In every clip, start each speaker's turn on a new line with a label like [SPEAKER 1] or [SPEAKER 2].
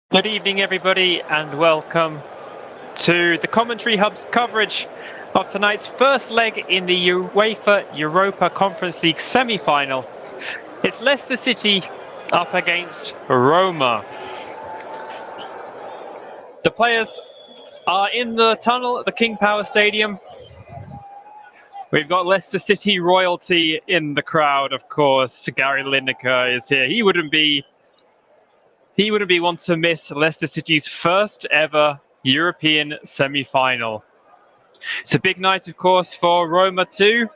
[SPEAKER 1] Good evening, everybody, and welcome to the Commentary Hub's coverage of tonight's first leg in the UEFA Europa Conference League semi-final. It's Leicester City up against Roma. The players are in the tunnel at the King Power Stadium. We've got Leicester City royalty in the crowd, of course. Gary Lineker is here. He wouldn't be one to miss Leicester City's first ever European semi-final. It's a big night, of course, for Roma too.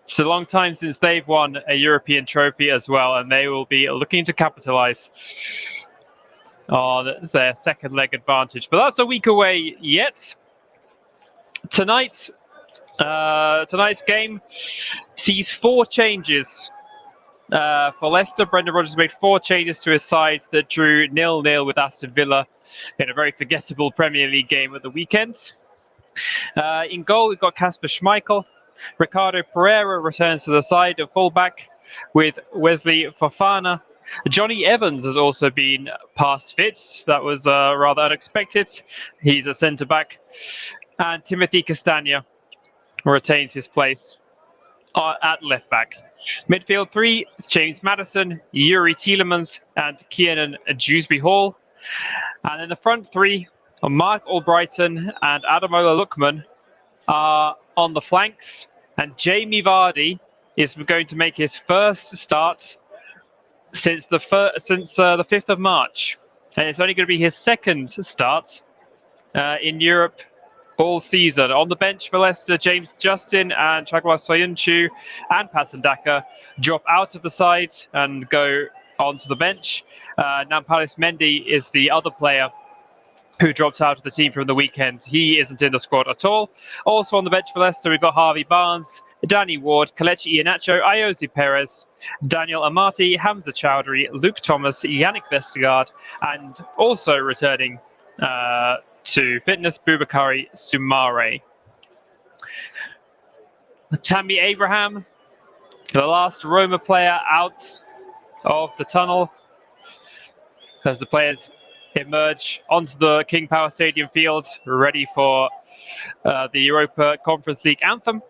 [SPEAKER 1] It's a long time since they've won a European trophy as well, and they will be looking to capitalize on their second leg advantage. But that's a week away yet. Tonight's game sees 4 changes. For Leicester, Brendan Rodgers made 4 changes to his side that drew 0-0 with Aston Villa in a very forgettable Premier League game at the weekend. In goal, we've got Kasper Schmeichel. Ricardo Pereira returns to the side of fullback with Wesley Fofana. Johnny Evans has also been past fit. That was rather unexpected. He's a centre-back. And Timothy Castagna retains his place at left-back. Midfield 3 is James Maddison, Yuri Tielemans, and Kiernan Dewsbury-Hall. And in the front 3, Mark Albrighton and Ademola Lookman are on the flanks, and Jamie Vardy is going to make his first start since the 5th of March, and it's only going to be his second start in Europe all season. On the bench for Leicester, James Justin and Chagwa Soyuncu and Pasandaka drop out of the side and go onto the bench. Nampalys Mendy is the other player who dropped out of the team from the weekend. He isn't in the squad at all. Also on the bench for Leicester, we've got Harvey Barnes, Danny Ward, Kelechi Iheanacho, Ayoze Perez, Daniel Amati, Hamza Chowdhury, Luke Thomas, Yannick Vestergaard, and also returning to fitness, Boubakary Soumare. Tammy Abraham, the last Roma player out of the tunnel, as the players emerge onto the King Power Stadium field, ready for the Europa Conference League anthem.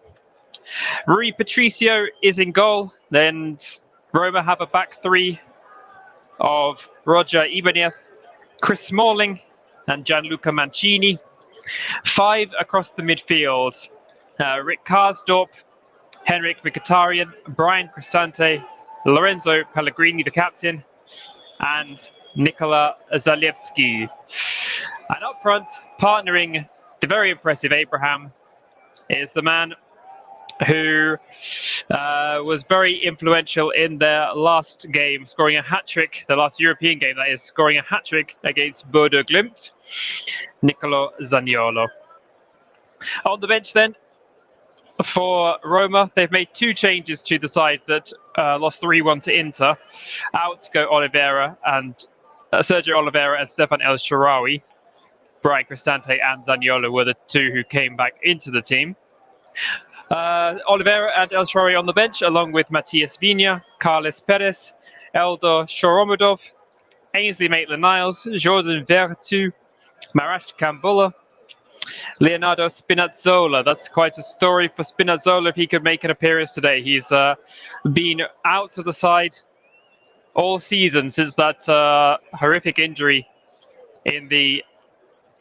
[SPEAKER 1] Rui Patricio is in goal. Then Roma have a back 3 of Roger Ibanez, Chris Smalling, and Gianluca Mancini. 5 across the midfield. Rick Karsdorp, Henrik Mkhitaryan, Brian Cristante, Lorenzo Pellegrini, the captain, and Nikola Zalewski. And up front, partnering the very impressive Abraham, is the man who was very influential in their last game, scoring a hat-trick, the last European game, that is, scoring a hat-trick against Bodo Glimt, Nicolo Zaniolo. On the bench then, for Roma, they've made 2 changes to the side that lost 3-1 to Inter. Out go Sergio Oliveira and Stefan El Shaarawy. Brian Cristante and Zaniolo were the 2 who came back into the team. Oliveira and El Shaarawy on the bench, along with Matias Vigna, Carles Perez, Eldor Shoromodov, Ainsley Maitland-Niles, Jordan Veretout, Marash Kambula, Leonardo Spinazzola. That's quite a story for Spinazzola if he could make an appearance today. He's been out of the side all season since that horrific injury in the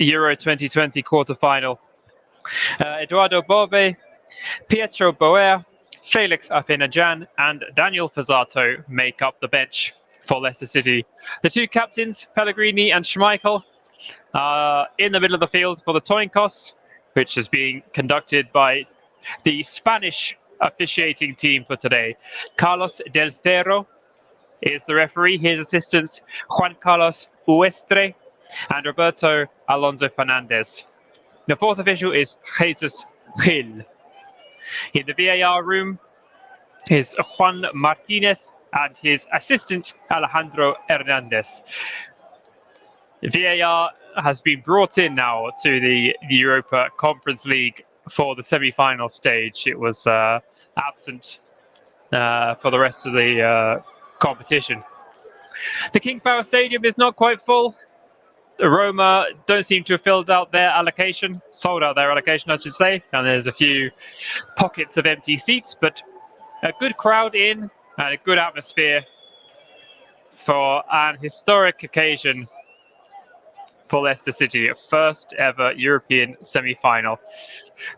[SPEAKER 1] Euro 2020 quarterfinal. Eduardo Bove, Pietro Boer, Felix Afenajan, and Daniel Fazzato make up the bench for Leicester City. The 2 captains, Pellegrini and Schmeichel, are in the middle of the field for the Toinkos, which is being conducted by the Spanish officiating team for today. Carlos Del Cerro is the referee. His assistants, Juan Carlos Uestre and Roberto Alonso Fernandez. The 4th official is Jesus Gil. In the VAR room is Juan Martinez and his assistant Alejandro Hernandez. VAR has been brought in now to the Europa Conference League for the semi-final stage. It was absent for the rest of the competition. The King Power Stadium is not quite full. Roma don't seem to have sold out their allocation, I should say, and there's a few pockets of empty seats, but a good crowd in and a good atmosphere for an historic occasion for Leicester City, a first ever European semi-final.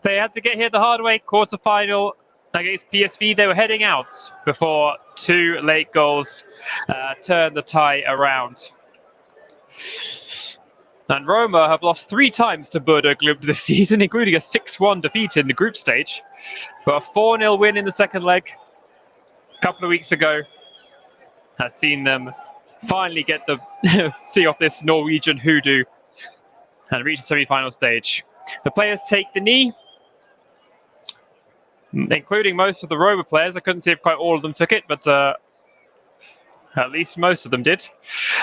[SPEAKER 1] They had to get here the hard way, quarter-final against PSV. They were heading out before two late goals turned the tie around. And Roma have lost 3 times to Bodo Glimt this season, including a 6-1 defeat in the group stage. But a 4-0 win in the second leg a couple of weeks ago has seen them finally get the see off this Norwegian hoodoo and reach the semi-final stage. The players take the knee, including most of the Roma players. I couldn't see if quite all of them took it, but at least most of them did.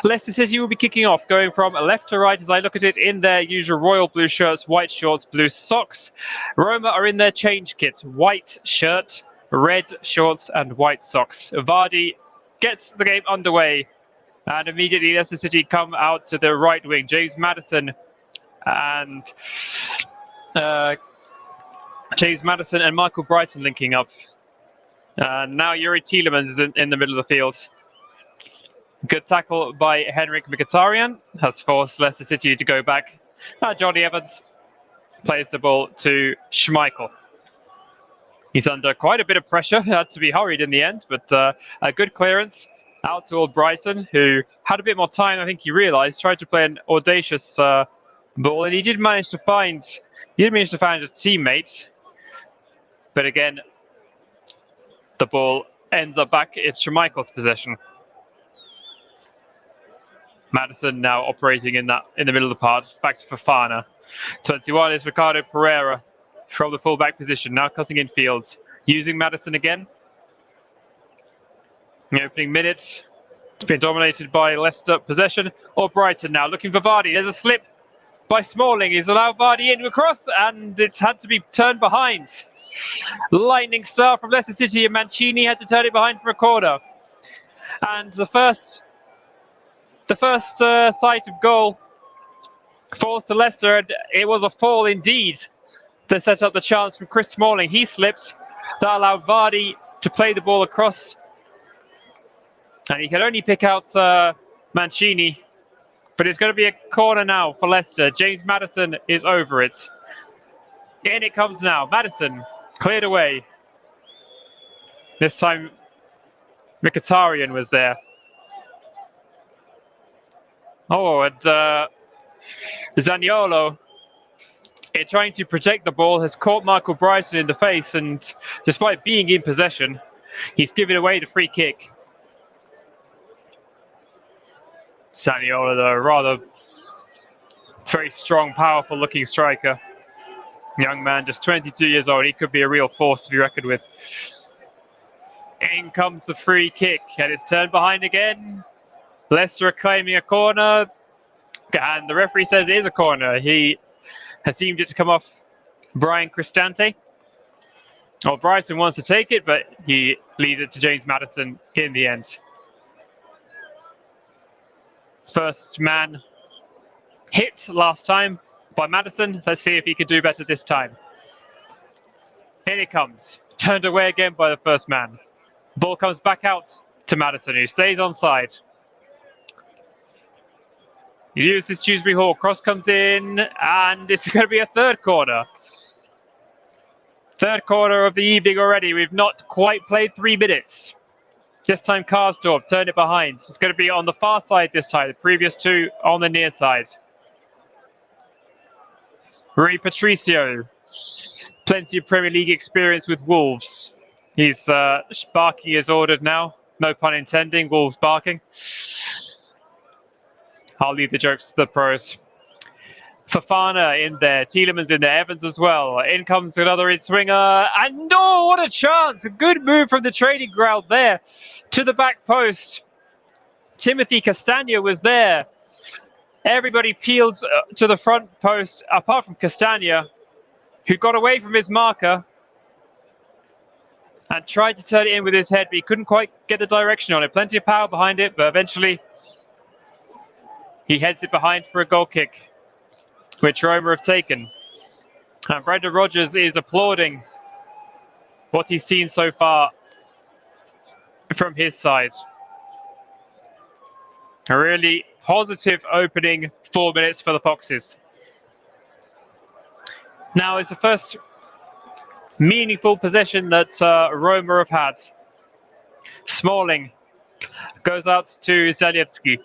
[SPEAKER 1] Leicester City will be kicking off, going from left to right as I look at it in their usual royal blue shirts, white shorts, blue socks. Roma are in their change kit, white shirt, red shorts and white socks. Vardy gets the game underway and immediately Leicester City come out to the right wing. James Maddison and Michael Brighton linking up. Now Yuri Tielemans is in the middle of the field. Good tackle by Henrik Mkhitaryan has forced Leicester City to go back. Johnny Evans plays the ball to Schmeichel. He's under quite a bit of pressure, had to be hurried in the end, but a good clearance out toward Brighton, who had a bit more time, I think he realised, tried to play an audacious ball, and he did manage to find a teammate. But again, the ball ends up back in Schmeichel's possession. Maddison now operating in the middle of the park, back to Fofana. 21 is Ricardo Pereira from the fullback position, now cutting in fields, using Maddison again. In the opening minutes, it's been dominated by Leicester possession, or Brighton now looking for Vardy. There's a slip by Smalling. He's allowed Vardy in across, and it's had to be turned behind. Lightning star from Leicester City, and Mancini had to turn it behind for a corner. And the first sight of goal falls to Leicester, and it was a fall indeed that set up the chance from Chris Smalling. He slipped. That allowed Vardy to play the ball across, and he could only pick out Mancini. But it's going to be a corner now for Leicester. James Maddison is over it. In it comes now. Maddison cleared away. This time Mkhitaryan was there. Oh, and Zaniolo, trying to protect the ball, has caught Michael Brighton in the face, and despite being in possession, he's given away the free kick. Zaniolo, the rather very strong, powerful looking striker. Young man, just 22 years old. He could be a real force to be reckoned with. In comes the free kick, and it's turned behind again. Leicester are claiming a corner, and the referee says it is a corner. He has deemed it to come off Brian Cristante. Well, Brighton wants to take it, but he leaves it to James Maddison in the end. First man hit last time by Maddison. Let's see if he can do better this time. In it comes. Turned away again by the first man. Ball comes back out to Maddison, who stays onside. He uses Dewsbury Hall. Cross comes in, and it's going to be a third corner. Third corner of the evening already. We've not quite played 3 minutes. This time Karsdorp turned it behind. It's going to be on the far side this time. The previous 2 on the near side. Rui Patricio. Plenty of Premier League experience with Wolves. He's barking as ordered now. No pun intending, Wolves barking. I'll leave the jokes to the pros. Fofana in there, Tielemans in there, Evans as well. In comes another in-swinger, and oh, what a chance! A good move from the training ground there to the back post. Timothy Castagna was there. Everybody peeled to the front post, apart from Castagna, who got away from his marker. and tried to turn it in with his head, but he couldn't quite get the direction on it. Plenty of power behind it, but eventually he heads it behind for a goal kick, which Roma have taken. And Brendan Rodgers is applauding what he's seen so far from his side. A really positive opening 4 minutes for the Foxes. Now it's the first meaningful possession that Roma have had. Smalling goes out to Zalewski.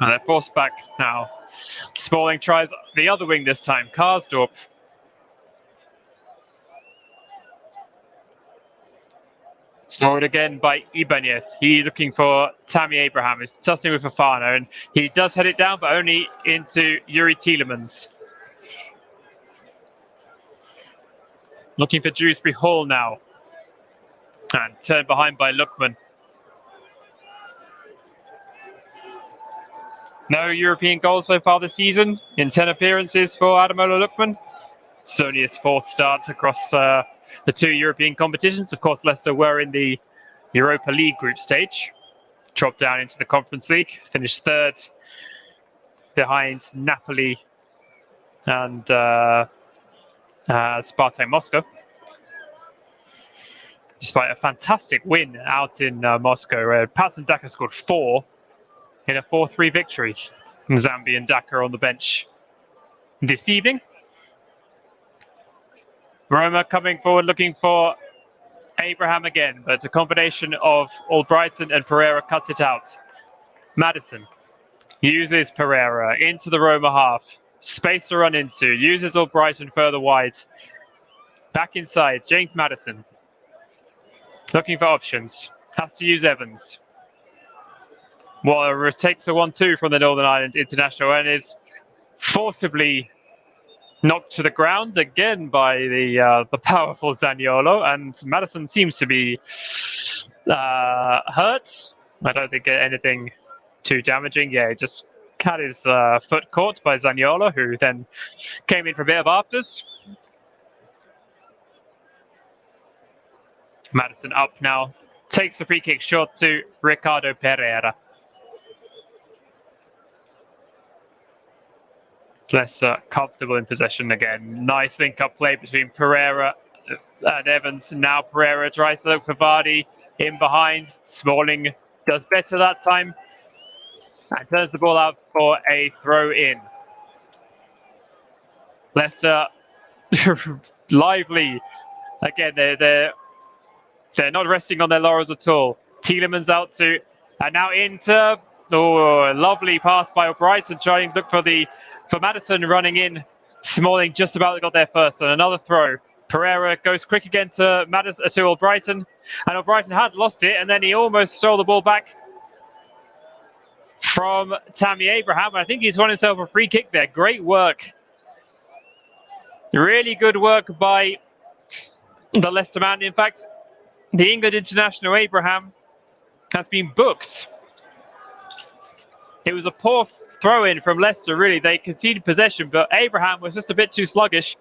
[SPEAKER 1] And they're forced back now. Smalling tries the other wing this time. Karsdorp. Forward again by Ibanez. He's looking for Tammy Abraham. He's tussling with Fofana, and he does head it down, but only into Yuri Tielemans. Looking for Dewsbury Hall now. And turned behind by Lookman. No European goals so far this season in 10 appearances for Ademola Lookman. It's only his fourth start across the two European competitions. Of course, Leicester were in the Europa League group stage. Dropped down into the Conference League. Finished third behind Napoli and Spartak Moscow. Despite a fantastic win out in Moscow, where Patson Daka scored 4 in a 4-3 victory. Zambian Daka on the bench this evening. Roma coming forward looking for Abraham again, but a combination of Albrighton and Pereira cuts it out. Maddison uses Pereira into the Roma half. Space to run into, uses Albrighton further wide. Back inside, James Maddison. Looking for options, has to use Evans. Well, takes a 1-2 from the Northern Ireland international and is forcibly knocked to the ground again by the powerful Zaniolo, and Maddison seems to be hurt. I don't think anything too damaging. Yeah, he just had his foot caught by Zaniolo, who then came in for a bit of afters. Maddison up now, takes the free kick short to Ricardo Pereira. Less comfortable in possession again. Nice link-up play between Pereira and Evans. Now Pereira tries to look for Vardy in behind. Smalling does better that time and turns the ball out for a throw-in. Leicester lively. Again, they're not resting on their laurels at all. Tielemans out to, and now into. Oh, lovely pass by Albrighton, trying to look for Maddison running in. Smalling just about got there first, and another throw. Pereira goes quick again to Maddison, to Albrighton, and Albrighton had lost it, and then he almost stole the ball back from Tammy Abraham. I think he's won himself a free kick there. Great work. Really good work by the Leicester man. In fact, the England international Abraham has been booked. It was a poor throw-in from Leicester, really. They conceded possession, but Abraham was just a bit too sluggish.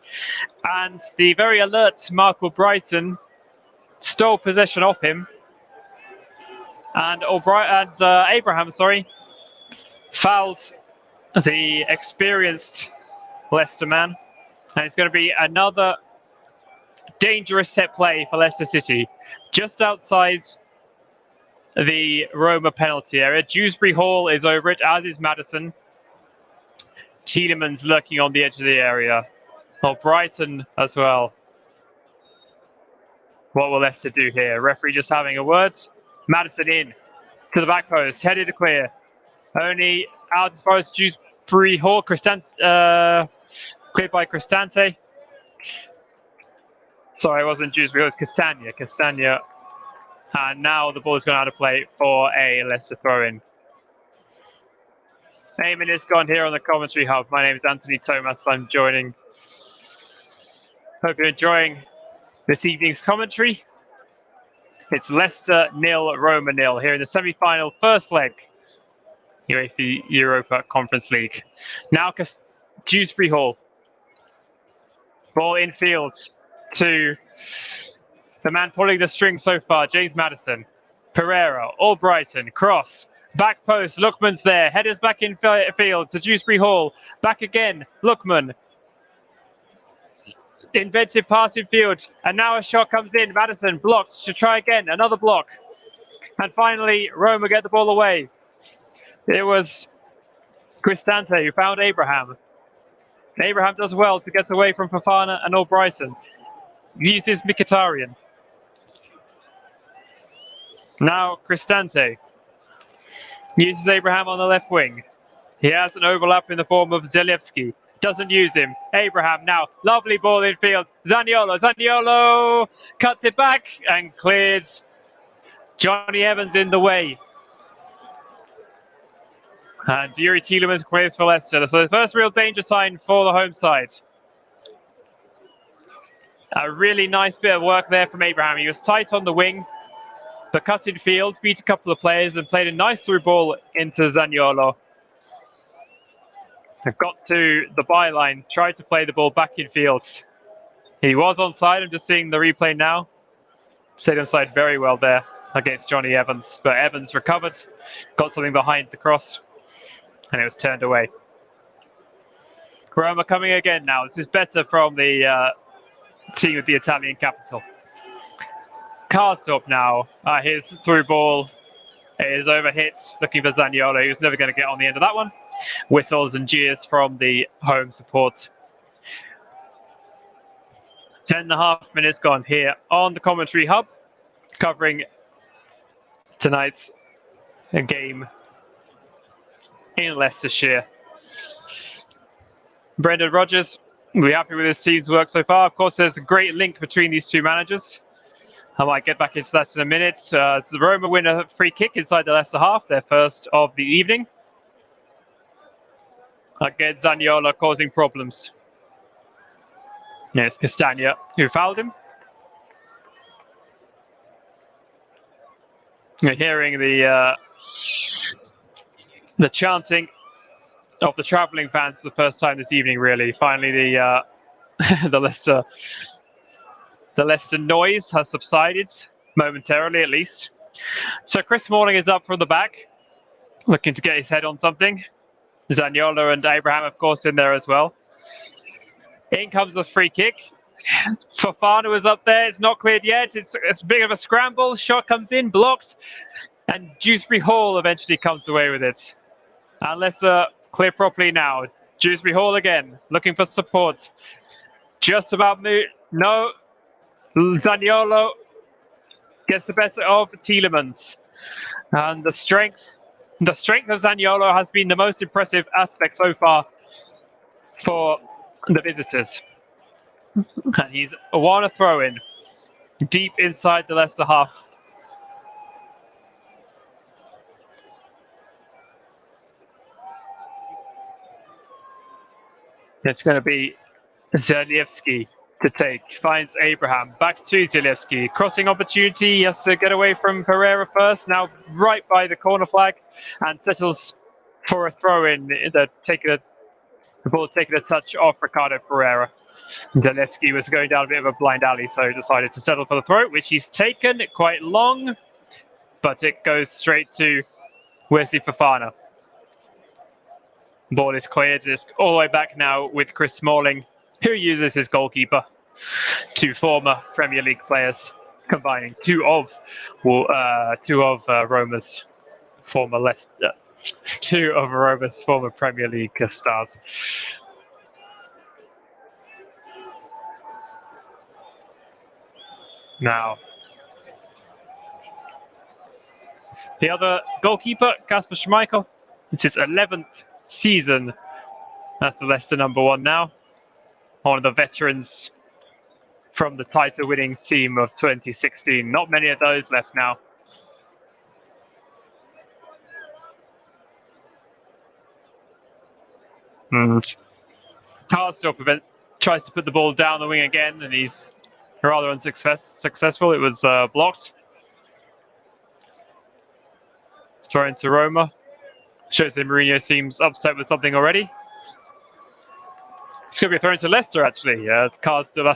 [SPEAKER 1] And the very alert Mark Albrighton stole possession off him. And Abraham, fouled the experienced Leicester man. And it's going to be another dangerous set play for Leicester City. Just outside the Roma penalty area. Dewsbury Hall is over it, as is Maddison. Tielemans lurking on the edge of the area. Brighton as well. What will Leicester do here? Referee just having a word. Maddison in to the back post, headed to clear. Only out as far as Dewsbury Hall. Cleared by Cristante. Sorry, it wasn't Dewsbury, it was Castagna. Castagna. And now the ball is going out of play for a Leicester throw-in. Eamon is gone here on the commentary hub. My name is Anthony Thomas. I'm joining. Hope you're enjoying this evening's commentary. It's Leicester 0, Roma 0 here in the semi-final first leg, UEFA Europa Conference League. Now Dewsbury Hall. Ball infield. to the man pulling the string so far, James Maddison. Pereira, Albrighton, cross, back post, Lookman's there, headers back in field to Dewsbury Hall, back again, Lookman. Inventive pass in field, and now a shot comes in, Maddison blocked, to try again, another block. And finally, Roma get the ball away. It was Cristante who found Abraham. Abraham does well to get away from Fofana and Albrighton. Uses Mkhitaryan. Now Cristante uses Abraham on the left wing. He has an overlap in the form of Zalewski. Doesn't use him. Abraham now. Lovely ball in field. Zaniolo. Zaniolo cuts it back and clears. Johnny Evans in the way. And Yuri Tielemans clears for Leicester. So the first real danger sign for the home side. A really nice bit of work there from Abraham. He was tight on the wing, but cut in field, beat a couple of players and played a nice through ball into Zaniolo. Got to the byline, tried to play the ball back in field. He was onside. I'm just seeing the replay now. Stayed onside very well there against Johnny Evans, but Evans recovered, got something behind the cross, and it was turned away. Roma coming again now. This is better from the team with the Italian capital. Karsdorp now. His through ball is overhit, looking for Zaniolo. He was never going to get on the end of that one. Whistles and jeers from the home support. 10.5 minutes gone here on the commentary hub, covering tonight's game in Leicestershire. Brendan Rodgers, we're happy with his team's work so far. Of course, there's a great link between these two managers. I might get back into that in a minute. So Roma win a free kick inside the Leicester half, their first of the evening. Again, Zaniolo causing problems. Yes, Castagna, who fouled him. You're hearing the chanting of the travelling fans for the first time this evening. Really, finally, the the Leicester noise has subsided momentarily, at least. So Chris Smalling is up from the back, looking to get his head on something. Zaniolo and Abraham, of course, in there as well. In comes a free kick. Fofana is up there. It's not cleared yet. It's a bit of a scramble. Shot comes in, blocked. And Dewsbury Hall eventually comes away with it. And Leicester clear properly now. Dewsbury Hall again, looking for support. Just about no. Zaniolo gets the better of Tielemans. And the strength of Zaniolo has been the most impressive aspect so far for the visitors. And he's won a throw-in deep inside the Leicester half. It's going to be Zalewski to take. Finds Abraham. Back to Zalewski. Crossing opportunity. He has to get away from Pereira first. Now right by the corner flag. And settles for a throw-in. The ball taking a touch off Ricardo Pereira. Zalewski was going down a bit of a blind alley, so decided to settle for the throw, which he's taken quite long. But it goes straight to Wesley Fofana. Ball is cleared. It's all the way back now with Chris Smalling, who uses his goalkeeper. Two former Premier League players, combining two of Roma's former Premier League stars. Now, the other goalkeeper, Kasper Schmeichel, it's his 11th season. That's the Leicester number one now. One of the veterans from the title-winning team of 2016. Not many of those left now. And Karsdorp tries to put the ball down the wing again, and he's rather unsuccessful. It was blocked. Thrown to Roma. Shows that Mourinho seems upset with something already. It's going to be thrown to Leicester, actually. That's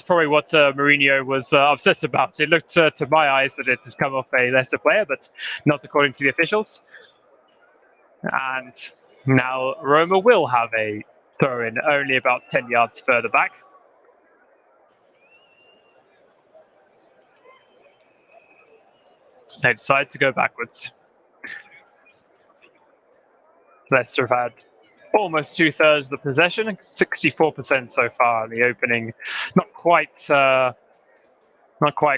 [SPEAKER 1] probably what Mourinho was obsessed about. It looked to my eyes that it has come off a Leicester player, but not according to the officials. And now Roma will have a throw-in only about 10 yards further back. They decide to go backwards. Leicester have had almost 2/3 of the possession, 64% so far in the opening. Not quite a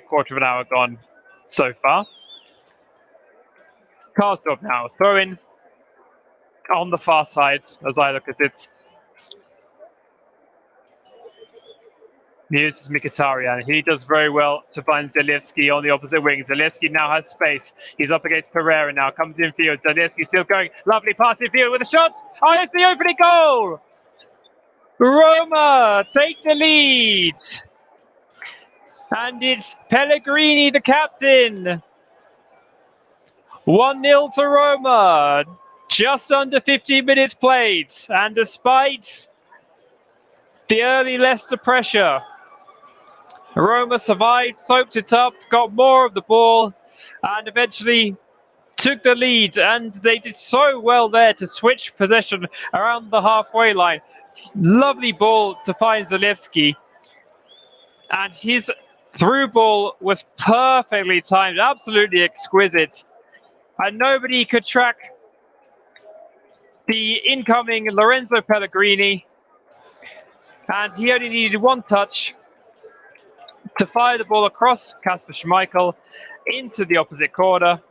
[SPEAKER 1] quarter of an hour gone so far. Karsdorp now throw in on the far side as I look at it. He uses Mkhitaryan. He does very well to find Zalewski on the opposite wing. Zalewski now has space. He's up against Pereira now. Comes in field. Zalewski still going. Lovely pass in field with a shot. Oh, it's the opening goal! Roma take the lead. And it's Pellegrini, the captain. 1-0 to Roma. Just under 15 minutes played. And despite the early Leicester pressure, Roma survived, soaked it up, got more of the ball, and eventually took the lead. And they did so well there to switch possession around the halfway line. Lovely ball to find Zalewski. And his through ball was perfectly timed, absolutely exquisite. And nobody could track the incoming Lorenzo Pellegrini. And he only needed one touch to fire the ball across Kasper Schmeichel into the opposite corner.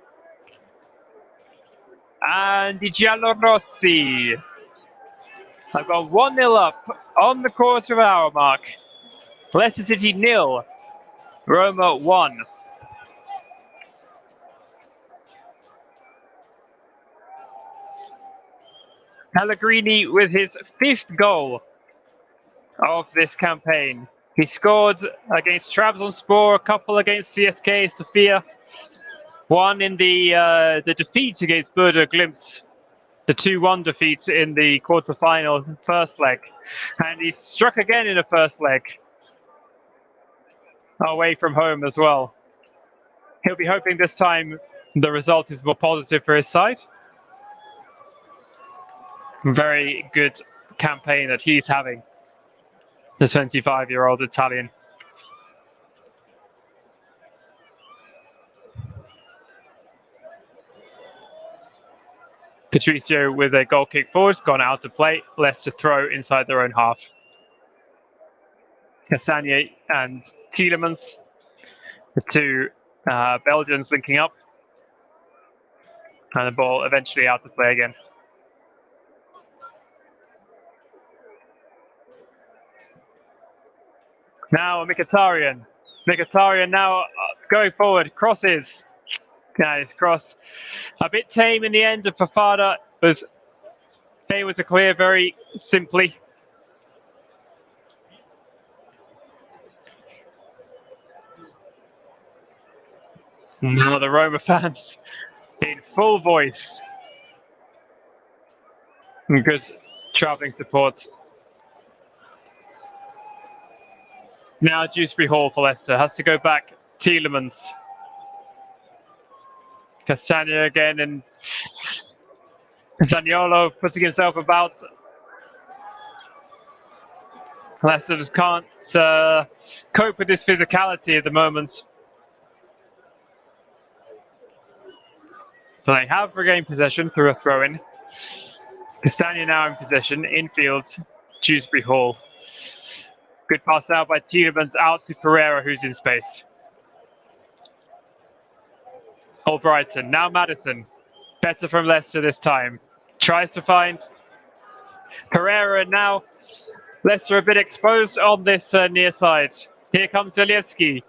[SPEAKER 1] And the Giallorossi have gone 1-0 up on the quarter of an hour mark. Leicester City 0, Roma 1. Pellegrini with his 5th goal of this campaign. He scored against Trabzonspor, a couple against CSKA Sofia, one in the defeat against Burger Glimt, the 2-1 defeat in the quarter-final first leg. And he struck again in the first leg, away from home as well. He'll be hoping this time the result is more positive for his side. Very good campaign that he's having, the 25-year-old Italian. Patricio with a goal kick forward, gone out of play. Leicester throw inside their own half. Castagne and Tielemans, the two Belgians linking up. And the ball eventually out of play again. Now Mkhitaryan. Mkhitaryan now going forward, crosses. Nice cross. A bit tame in the end, of Fafana was able to clear very simply. Now the Roma fans in full voice. And good travelling support. Now Dewsbury Hall for Leicester. Has to go back. Tielemans. Castagne again, and Zaniolo putting himself about. Leicester just can't cope with this physicality at the moment. So they have regained possession through a throw-in. Castagne now in possession, infield, Dewsbury Hall. Good pass out by Tielemans out to Pereira, who's in space. Albrighton, now Maddison. Better from Leicester this time. Tries to find Pereira, now Leicester a bit exposed on this near side. Here comes Zalewski.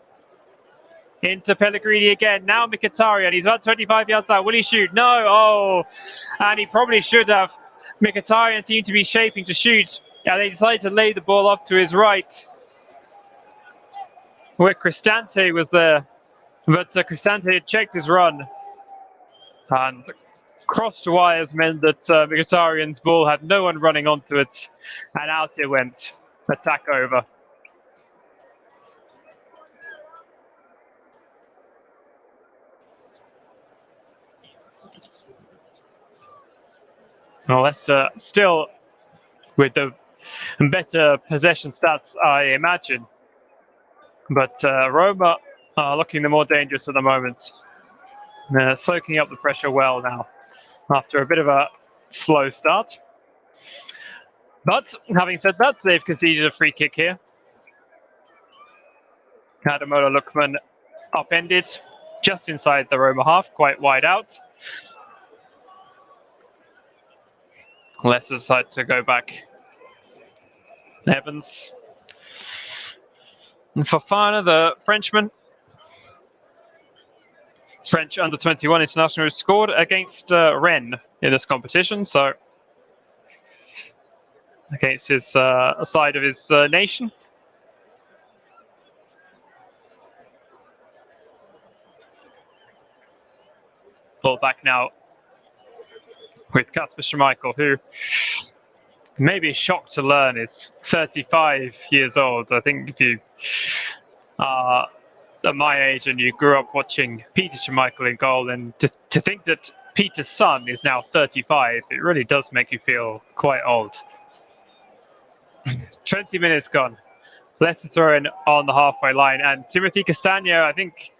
[SPEAKER 1] Into Pellegrini again. Now Mkhitaryan. He's about 25 yards out. Will he shoot? No. Oh, and he probably should have. Mkhitaryan seemed to be shaping to shoot. And they decided to lay the ball off to his right, where Cristante was there. But Cristante had checked his run. And crossed wires meant that Mkhitaryan's ball had no one running onto it. And out it went. attack over. Well, Leicester still with the better possession stats, I imagine. But Roma are looking the more dangerous at the moment. They're soaking up the pressure well now after a bit of a slow start. But having said that, they've conceded a free kick here. Adamola Lookman upended just inside the Roma half, quite wide out. Leicester decide to go back. Evans. And Fofana, the Frenchman, French under-21 international, who scored against Rennes in this competition, so against his side of his nation. Ball back now with Kasper Schmeichel, who may be shocked to learn is 35 years old. I think if you are at my age and you grew up watching Peter Schmeichel in goal, and to think that Peter's son is now 35, it really does make you feel quite old. 20 minutes gone. Leicester throwing on the halfway line, and Timothy Castagno, I think,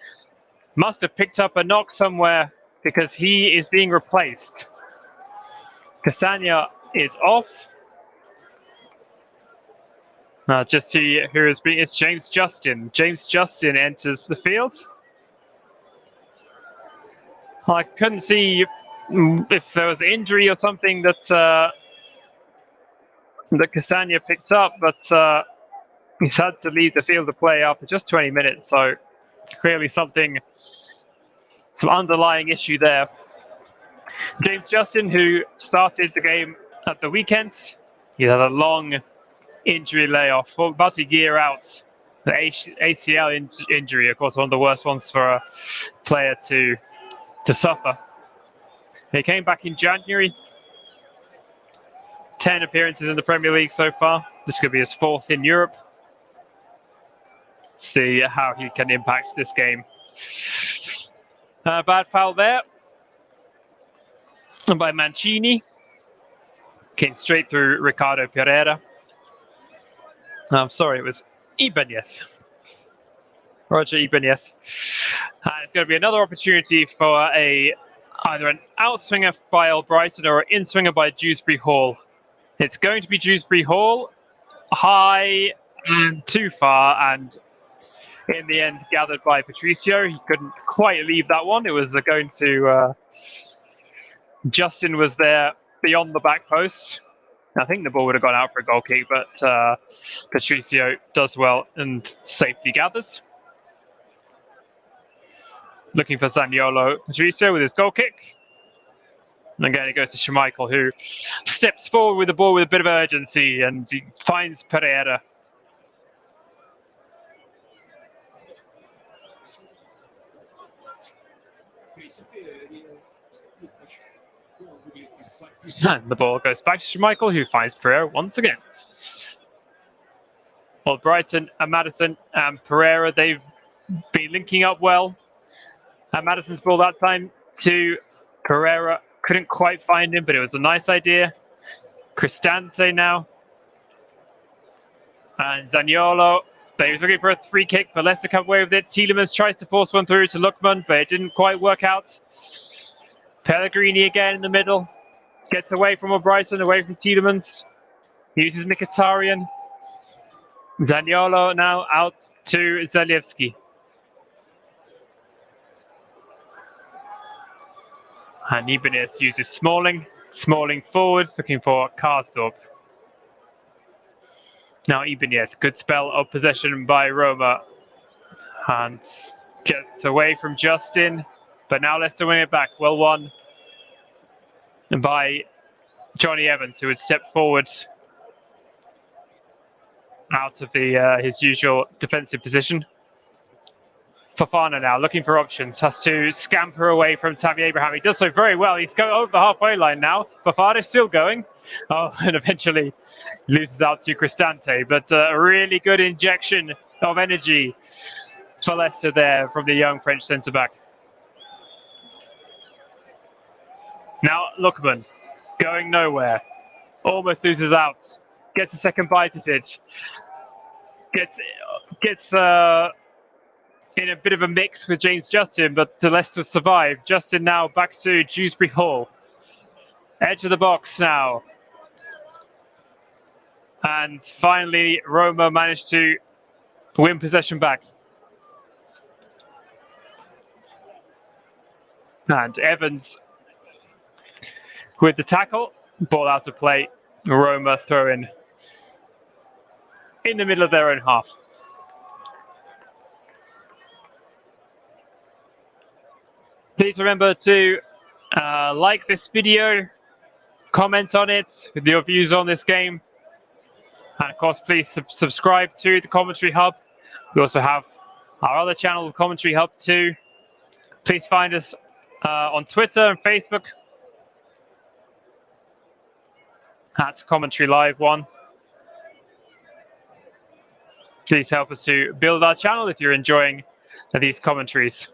[SPEAKER 1] must have picked up a knock somewhere because he is being replaced. Castagno is off. Just see who is being. It's James Justin. James Justin enters the field. I couldn't see if there was an injury or something that Castagno picked up, but he's had to leave the field of play after just 20 minutes. So clearly some underlying issue there. James Justin, who started the game at the weekend, he had a long injury layoff for about a year out. The ACL injury, of course, one of the worst ones for a player to suffer. He came back in January. 10 appearances in the Premier League so far. This could be his 4th in Europe. See how he can impact this game. Bad foul there by Mancini. Came straight through Ricardo Pereira. I'm sorry, it was Ibanez. Roger Ibanez. It's going to be another opportunity for either an outswinger by Albrighton or an inswinger by Dewsbury Hall. It's going to be Dewsbury Hall, high and too far, and in the end gathered by Patricio. He couldn't quite leave that one. It was going to... Justin was there beyond the back post. I think the ball would have gone out for a goal kick, but Patricio does well and safely gathers. Looking for Zaniolo. Patricio with his goal kick. And again, it goes to Schmeichel, who steps forward with the ball with a bit of urgency, and he finds Pereira. And the ball goes back to Schmeichel, who finds Pereira once again. Well, Brighton and Maddison and Pereira, they've been linking up well. And Maddison's ball that time to Pereira. Couldn't quite find him, but it was a nice idea. Cristante now. And Zaniolo. They was looking for a free kick, but Leicester come away with it. Tielemans tries to force one through to Lookman, but it didn't quite work out. Pellegrini again in the middle. Gets away from Brighton, away from Tielemans. Uses Mkhitaryan. Zaniolo now out to Zalewski. And Ibanez uses Smalling. Smalling forwards, looking for Karsdorp. Now Ibanez, good spell of possession by Roma. And gets away from Justin. But now Leicester win it back. Well won. And by Johnny Evans, who would step forward out of his usual defensive position. Fofana now looking for options, has to scamper away from Tammy Abraham. He does so very well. He's going over the halfway line now. Fofana is still going. Oh, and eventually loses out to Cristante. But a really good injection of energy for Leicester there from the young French centre-back. Now Lookman, going nowhere. Almost loses out. Gets a second bite at it. Gets in a bit of a mix with James Justin, but the Leicester survive. Justin now back to Dewsbury Hall. Edge of the box now. And finally, Roma managed to win possession back. And Evans with the tackle. Ball out of play. Roma throw in the middle of their own half. Please remember to like this video, comment on it with your views on this game. And of course, please subscribe to the Commentary Hub. We also have our other channel, the Commentary Hub 2. Please find us on Twitter and Facebook at Commentary Live 1. Please help us to build our channel if you're enjoying these commentaries.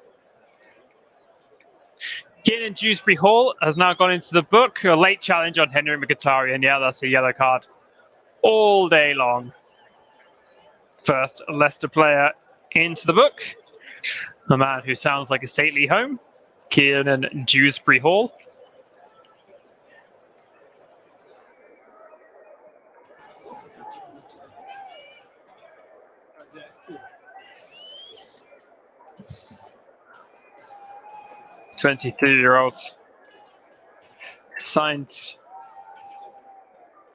[SPEAKER 1] Ginn in Dewsbury Hall has now gone into the book. A late challenge on Henry Mkhitaryan. Yeah, that's a yellow card all day long. First Leicester player into the book. The man who sounds like a stately home. Ginn in Dewsbury Hall. "23-year-olds signed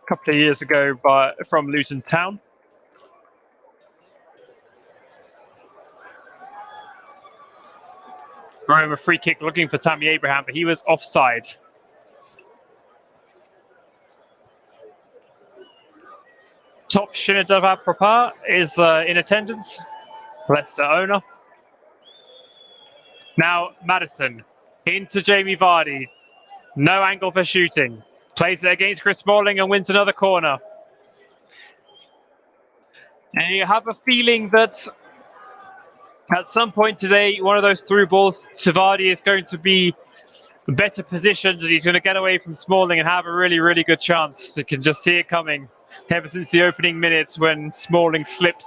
[SPEAKER 1] a couple of years ago from Luton Town. Roma free kick looking for Tammy Abraham, but he was offside. Top Shinadeva Papa is in attendance. Leicester owner. Now Maddison into Jamie Vardy. No angle for shooting. Plays it against Chris Smalling and wins another corner. And you have a feeling that at some point today, one of those through balls to Vardy is going to be better positioned, and he's going to get away from Smalling and have a really, really good chance. You can just see it coming ever since the opening minutes when Smalling slipped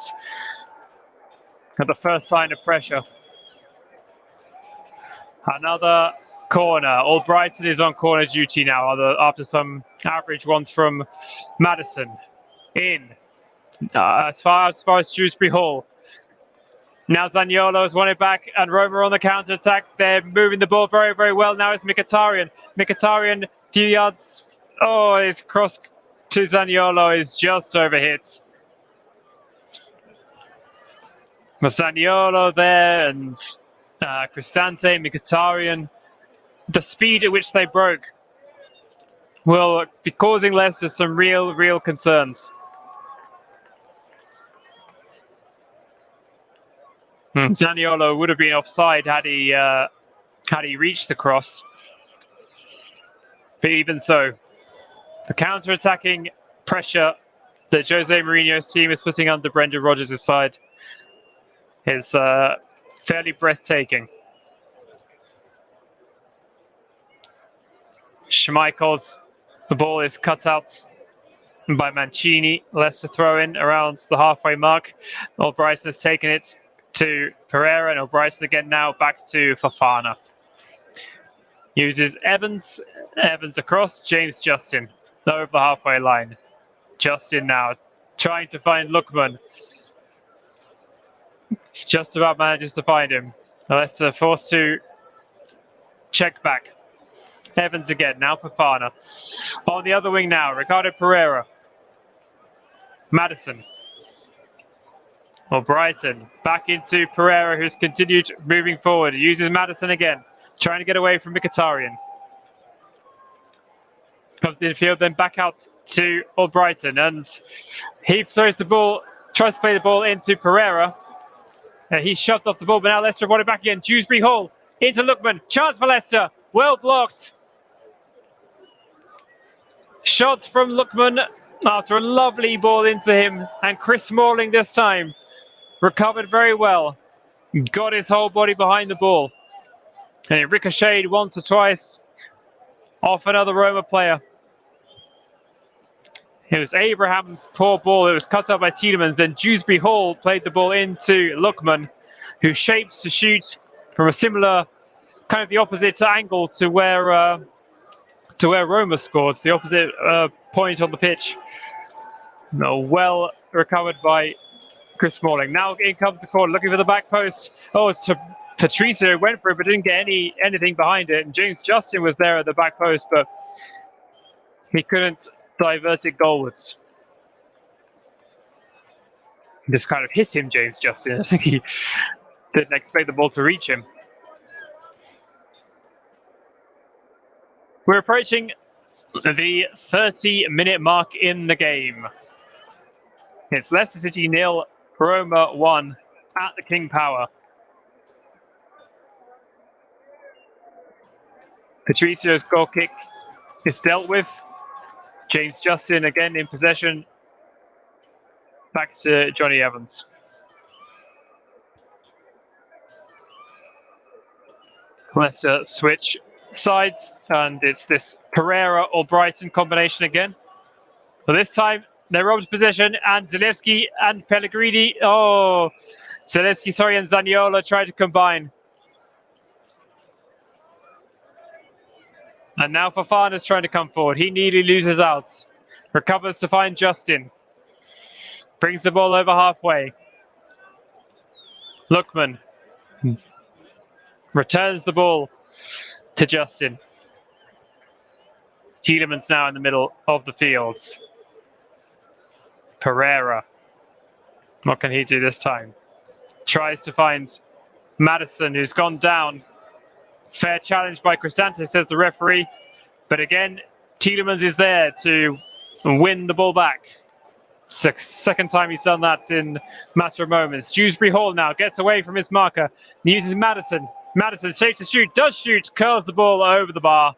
[SPEAKER 1] at the first sign of pressure. Another corner. Albrighton is on corner duty now after some average ones from Maddison. In. As far as Dewsbury Hall. Now Zaniolo has won it back, and Roma on the counter-attack. They're moving the ball very, very well. Now it's Mkhitaryan. Mkhitaryan, few yards. Oh, his cross to Zaniolo is just overhit. Zaniolo there, and Cristante, Mkhitaryan. The speed at which they broke will be causing Leicester some real concerns. Zaniolo would have been offside had he reached the cross. But even so, the counter-attacking pressure that Jose Mourinho's team is putting under Brendan Rodgers' side is fairly breathtaking. Schmeichel's, the ball is cut out by Mancini. Leicester throw in around the halfway mark. Albrighton has taken it to Pereira, and Albrighton again now back to Fofana. Uses Evans across, James Justin over the halfway line. Justin now trying to find Lookman. Just about manages to find him. Leicester forced to check back. Evans again, now Fofana. On the other wing now, Ricardo Pereira. Maddison. Albrighton back into Pereira, who's continued moving forward. He uses Maddison again, trying to get away from Mkhitaryan. Comes in field, then back out to Albrighton, and he throws the ball, tries to play the ball into Pereira. He's shoved off the ball, but now Leicester want it back again. Dewsbury Hall into Lookman. Chance for Leicester. Well blocked. Shots from Lookman after a lovely ball into him, and Chris Smalling this time recovered very well. Got his whole body behind the ball. And it ricocheted once or twice off another Roma player. It was Abraham's poor ball. It was cut out by Tielemans. Then Dewsbury Hall played the ball into Lookman, who shaped to shoot from a similar, kind of the opposite angle to where Roma scored, the opposite point on the pitch. No, well recovered by Chris Smalling. Now in comes the corner, looking for the back post. Oh, it's Patricio went for it, but didn't get anything behind it. And James Justin was there at the back post, but he couldn't divert it goalwards. Just kind of hit him, James Justin. I think he didn't expect the ball to reach him. We're approaching the 30-minute mark in the game. It's Leicester City 0, Roma 1 at the King Power. Patricio's goal kick is dealt with. James Justin again in possession. Back to Johnny Evans. Leicester switch sides, and it's this Pereira or Brighton combination again. But this time they're robbed position, and Zalewski and Pellegrini. Oh, Zalewski, and Zaniolo tried to combine. And now Fofana's trying to come forward. He nearly loses out. Recovers to find Justin. Brings the ball over halfway. Lookman returns the ball to Justin. Tielemans now in the middle of the field. Pereira. What can he do this time? Tries to find Maddison, who's gone down. Fair challenge by Cristante, says the referee. But again, Tielemans is there to win the ball back. Second time he's done that in a matter of moments. Dewsbury Hall now gets away from his marker. Uses Maddison. Maddison shapes to shoot, does shoot, curls the ball over the bar.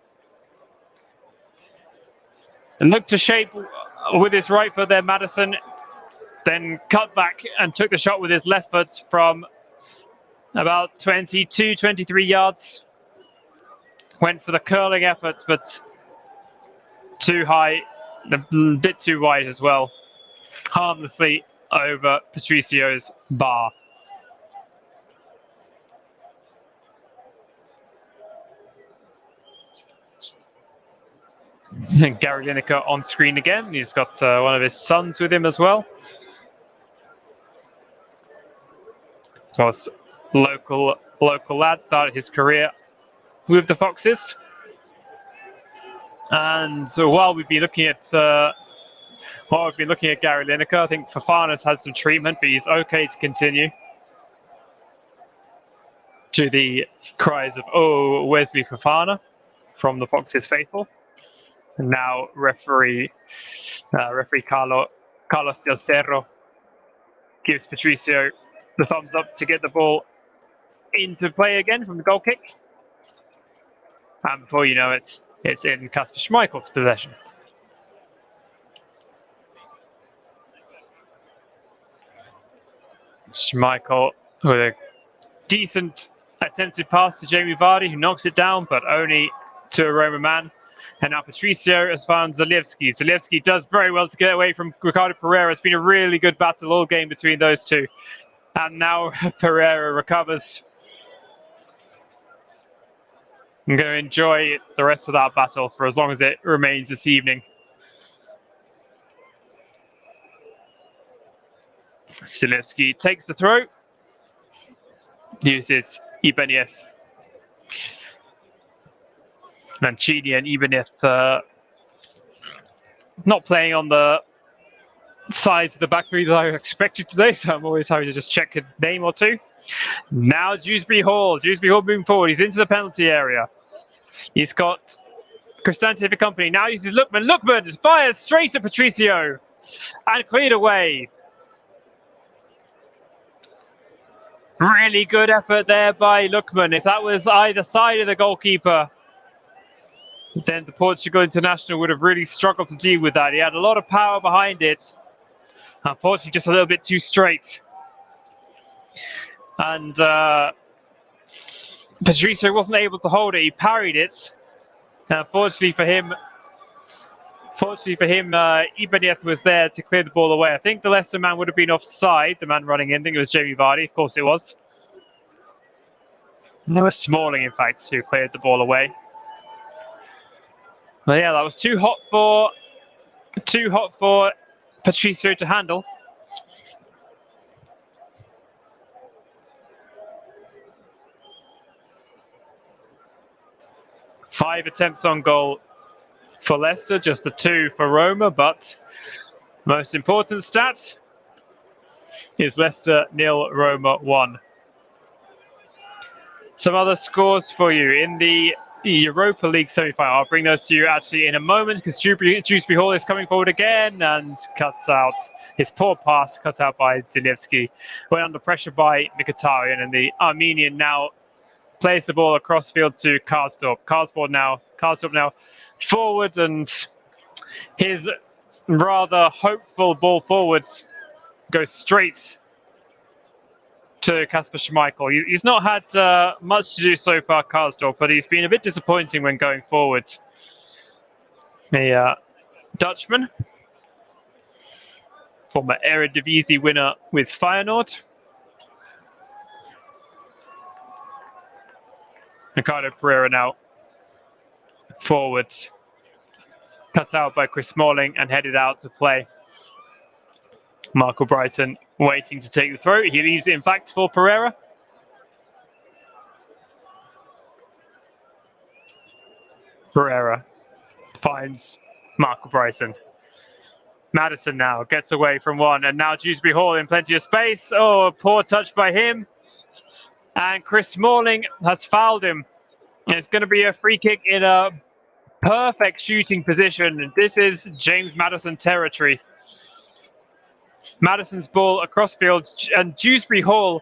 [SPEAKER 1] And looked to shape with his right foot there, Maddison. Then cut back and took the shot with his left foot from about 22, 23 yards. Went for the curling effort, but too high, a bit too wide as well. Harmlessly over Patricio's bar. And Gary Lineker on screen again. He's got one of his sons with him as well. Of course, local lad, started his career with the Foxes. And so while we've been looking at Gary Lineker, I think Fofana's had some treatment, but he's okay to continue. To the cries of "Oh, Wesley Fofana" from the Foxes faithful. And now referee Carlos Del Cerro gives Patricio the thumbs up to get the ball into play again from the goal kick. And before you know it, it's in Kasper Schmeichel's possession. Schmeichel with a decent attempted pass to Jamie Vardy, who knocks it down, but only to a Roma man. And now Patricio has found Zalewski. Zalewski does very well to get away from Ricardo Pereira. It's been a really good battle all game between those two. And now Pereira recovers. I'm going to enjoy the rest of that battle for as long as it remains this evening. Zalewski takes the throw. Uses Ibanez. Mancini and Ibanez not playing on the sides of the back three that I expected today, so I'm always having to just check a name or two. Now Dewsbury Hall. Dewsbury Hall moving forward. He's into the penalty area. He's got Cristante for company. Now uses Lookman. Lookman fires straight at Patricio and cleared away. Really good effort there by Lookman. If that was either side of the goalkeeper, then the Portugal international would have really struggled to deal with that. He had a lot of power behind it. Unfortunately, just a little bit too straight. And Patricio wasn't able to hold it. He parried it. Fortunately for him, Ibanez was there to clear the ball away. I think the Leicester man would have been offside, the man running in. I think it was Jamie Vardy. Of course it was. It was Smalling, in fact, who cleared the ball away. But yeah, that was too hot for Patricio to handle. Five attempts on goal for Leicester, just a 2 for Roma, but most important stat is Leicester 0, Roma 1. Some other scores for you in the Europa League semi-final. I'll bring those to you actually in a moment because Dewsbury Hall is coming forward again and cuts out his poor pass, cut out by Zilewski. Went under pressure by Mkhitaryan, and the Armenian now plays the ball across field to Karsdorp. Karsdorp now forward, and his rather hopeful ball forwards goes straight to Kasper Schmeichel. He's not had much to do so far, Karsdorp, but he's been a bit disappointing when going forward. The Dutchman, former Eredivisie winner with Feyenoord. Ricardo Pereira now forward, cut out by Chris Smalling and headed out to play. Michael Brighton waiting to take the throw. He leaves it, in fact, for Pereira. Pereira finds Michael Brighton. Maddison now gets away from one, and now Dewsbury Hall in plenty of space. Oh, a poor touch by him. And Chris Smalling has fouled him. It's going to be a free kick in a perfect shooting position. This is James Maddison territory. Maddison's ball across field, and Dewsbury Hall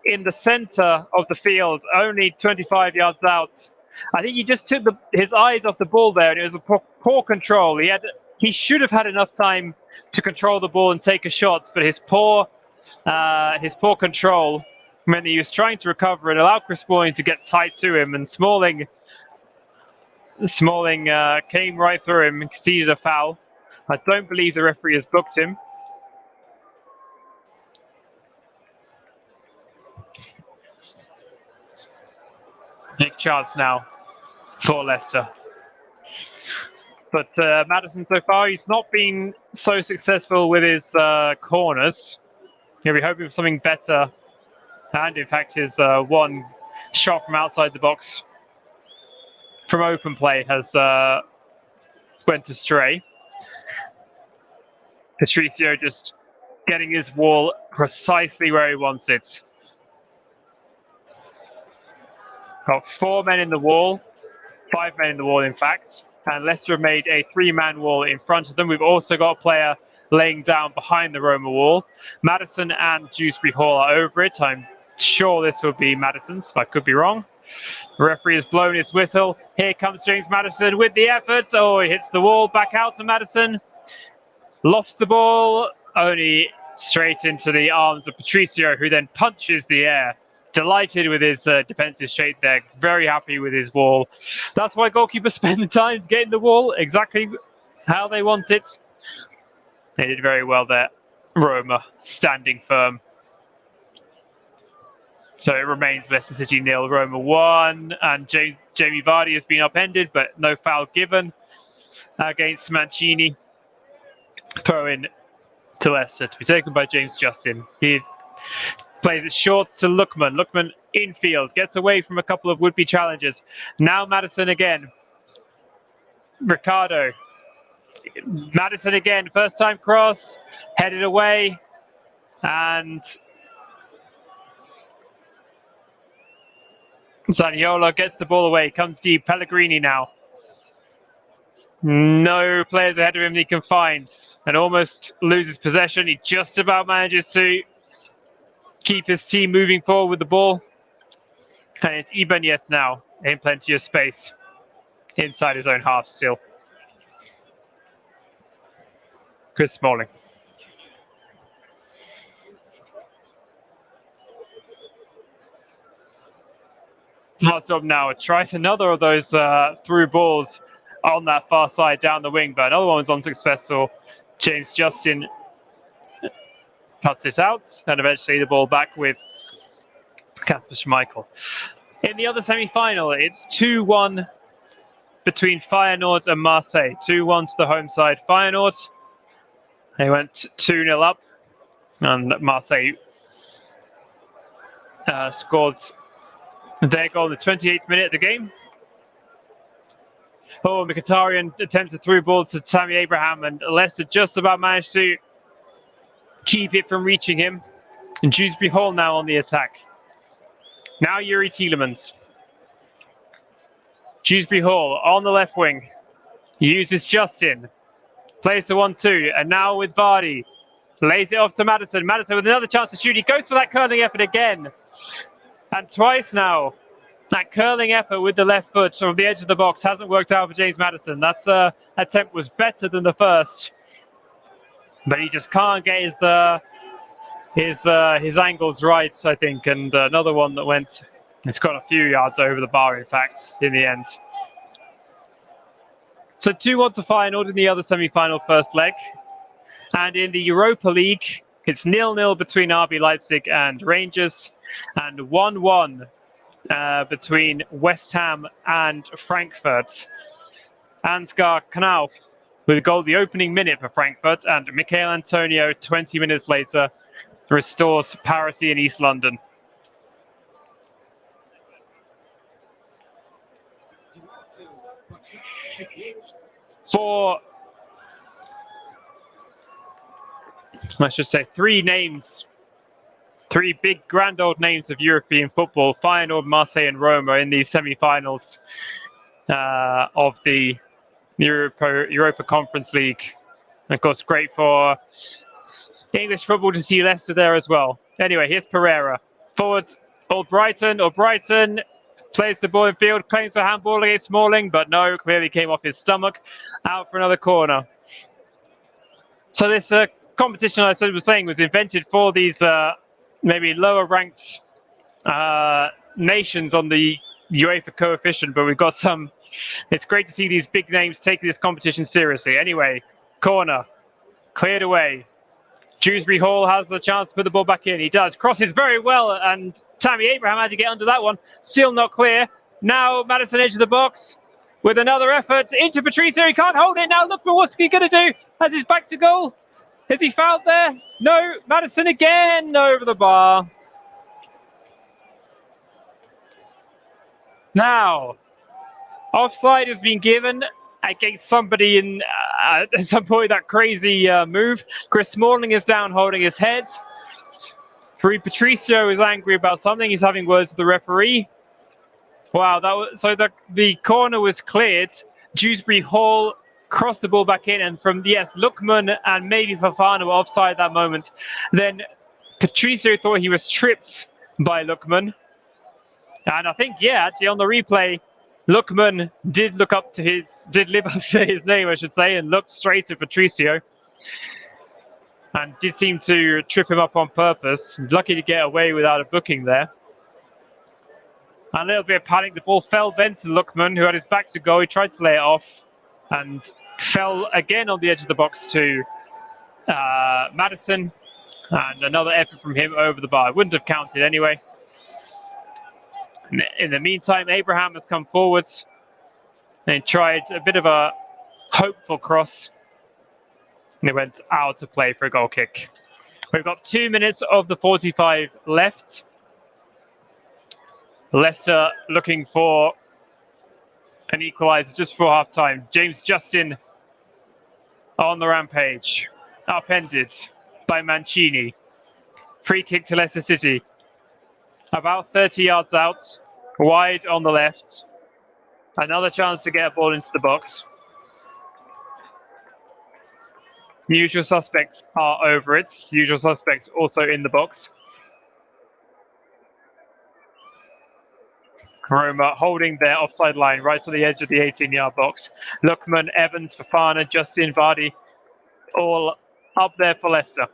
[SPEAKER 1] in the centre of the field, only 25 yards out. I think he just took his eyes off the ball there, and it was a poor control. He should have had enough time to control the ball and take a shot, but his poor control meant he was trying to recover and allow Chris Smalling to get tight to him, and Smalling came right through him and conceded a foul. I don't believe the referee has booked him. Big chance now for Leicester. But Maddison so far, he's not been so successful with his corners. He'll be hoping for something better. And in fact, his one shot from outside the box from open play has went astray. Patricio just getting his wall precisely where he wants it. Got 4 men in the wall, 5 men in the wall, in fact. And Leicester have made a 3-man wall in front of them. We've also got a player laying down behind the Roma wall. Maddison and Dewsbury Hall are over it. I'm sure this will be Maddison's, but I could be wrong. The referee has blown his whistle. Here comes James Maddison with the effort. Oh, he hits the wall. Back out to Maddison. Lofts the ball, only straight into the arms of Patricio, who then punches the air. Delighted with his defensive shape there. Very happy with his wall. That's why goalkeepers spend the time to get in the wall exactly how they want it. They did very well there. Roma standing firm. So it remains Leicester City 0, Roma 1. And Jamie Vardy has been upended, but no foul given against Mancini. Throw in to Leicester to be taken by James Justin. He plays it short to Lookman. Lookman infield, gets away from a couple of would-be challengers. Now Maddison again. Ricardo. Maddison again, first time cross, headed away. And Zaniolo gets the ball away, comes deep. Pellegrini now. No players ahead of him he can find, and almost loses possession. He just about manages to keep his team moving forward with the ball. And it's Ibanez now in plenty of space. inside his own half still. Chris Smalling. Last up now, tries another of those through balls on that far side down the wing, but another one was unsuccessful. James Justin cuts it out, and eventually the ball back with Kasper Schmeichel. In the other semi-final, it's 2-1 between Feyenoord and Marseille. 2-1 to the home side. Feyenoord, they went 2-0 up, and Marseille scored their goal in the 28th minute of the game. Oh, Mkhitaryan attempts a through ball to Tammy Abraham, and Leicester just about managed to keep it from reaching him. And Dewsbury Hall now on the attack. Now Yuri Tielemans. Dewsbury Hall on the left wing. He uses Justin. Plays the 1-2, and now with Vardy. Lays it off to Maddison. Maddison with another chance to shoot. He goes for that curling effort again. And twice now. That curling effort with the left foot from the edge of the box hasn't worked out for James Maddison. That attempt was better than the first. But he just can't get his angles right, I think. And another one that went, it's got a few yards over the bar, in fact, in the end. So 2-1 to Feyenoord in the other semi-final first leg. And in the Europa League, it's 0-0 between RB Leipzig and Rangers, and 1-1 between West Ham and Frankfurt. Ansgar Knauf with a goal the opening minute for Frankfurt, and Michael Antonio 20 minutes later restores parity in East London. For, I should say, three big grand old names of European football, Feyenoord, Marseille and Roma in these semi-finals of the Europa Conference League. And of course, great for English football to see Leicester there as well. Anyway, here's Pereira. Forward, Albrighton. Albrighton plays the ball in field, claims for handball against Smalling, but no, clearly came off his stomach. Out for another corner. So this competition, I was saying, was invented for these maybe lower ranked nations on the UEFA coefficient, but we've got some. It's great to see these big names taking this competition seriously. Anyway, corner, cleared away. Dewsbury Hall has the chance to put the ball back in. He does. Crosses very well, and Tammy Abraham had to get under that one. Still not clear. Now Maddison edge of the box with another effort into Patricio. He can't hold it now. Look, what's he going to do? Has his back to goal? Is he fouled there? No. Maddison again over the bar. Now, offside has been given against somebody in at some point, that crazy move. Chris Smalling is down holding his head. Rui Patricio is angry about something. He's having words with the referee. Wow, that was so the corner was cleared. Dewsbury Hall crossed the ball back in, and from Lookman and maybe Fofana were offside that moment. Then Patricio thought he was tripped by Lookman. And I think, actually on the replay, Lookman did live up to his name, I should say, and looked straight at Patricio. And did seem to trip him up on purpose. Lucky to get away without a booking there. And a little bit of panic. The ball fell then to Lookman, who had his back to goal. He tried to lay it off and fell again on the edge of the box to Maddison. And another effort from him over the bar. Wouldn't have counted anyway. In the meantime, Abraham has come forwards and tried a bit of a hopeful cross. And it went out to play for a goal kick. We've got 2 minutes of the 45 left. Leicester looking for an equaliser just before half-time. James Justin on the rampage. Upended by Mancini. Free kick to Leicester City. About 30 yards out, wide on the left. Another chance to get a ball into the box. Usual suspects are over it. Usual suspects also in the box. Roma holding their offside line right to the edge of the 18-yard box. Lookman, Evans, Fofana, Justin, Vardy, all up there for Leicester.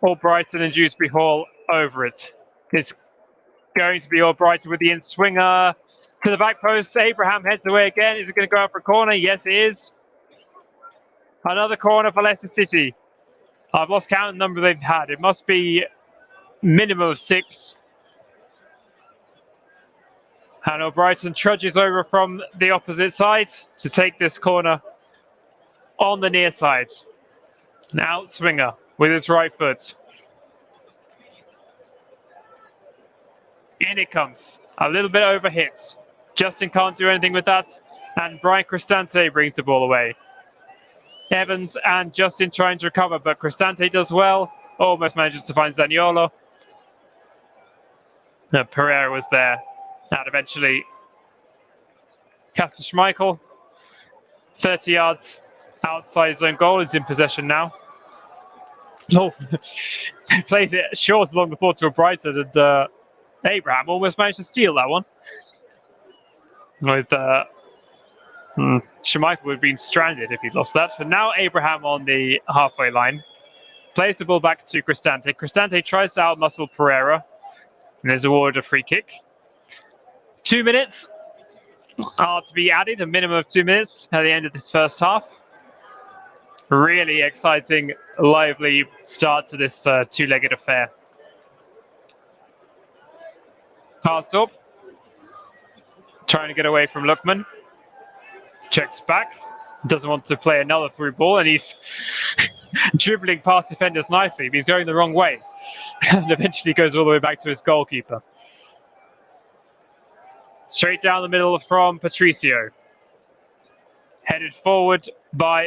[SPEAKER 1] All Brighton and Dewsbury Hall over it. It's going to be all Brighton with the in-swinger to the back post. Abraham heads away again. Is it going to go out for a corner? Yes, it is. Another corner for Leicester City. I've lost count of the number they've had. It must be minimum of 6. And O'Brighton trudges over from the opposite side to take this corner on the near side. An outswinger with his right foot. In it comes. A little bit over hits. Justin can't do anything with that. And Brian Cristante brings the ball away. Evans and Justin trying to recover, but Cristante does well. Almost manages to find Zaniolo. Pereira was there. And eventually, Kasper Schmeichel, 30 yards outside his own goal, is in possession now. Oh, plays it short along the floor to Brighton, and Abraham almost managed to steal that one. With Schmeichel would have been stranded if he'd lost that. And now Abraham on the halfway line. Plays the ball back to Cristante. Cristante tries to outmuscle Pereira and is awarded a free kick. 2 minutes are to be added, a minimum of 2 minutes at the end of this first half. Really exciting, lively start to this two-legged affair. Karsdorp trying to get away from Lookman. Checks back. Doesn't want to play another through ball, and he's dribbling past defenders nicely, but he's going the wrong way. And eventually goes all the way back to his goalkeeper. Straight down the middle from Patricio. Headed forward by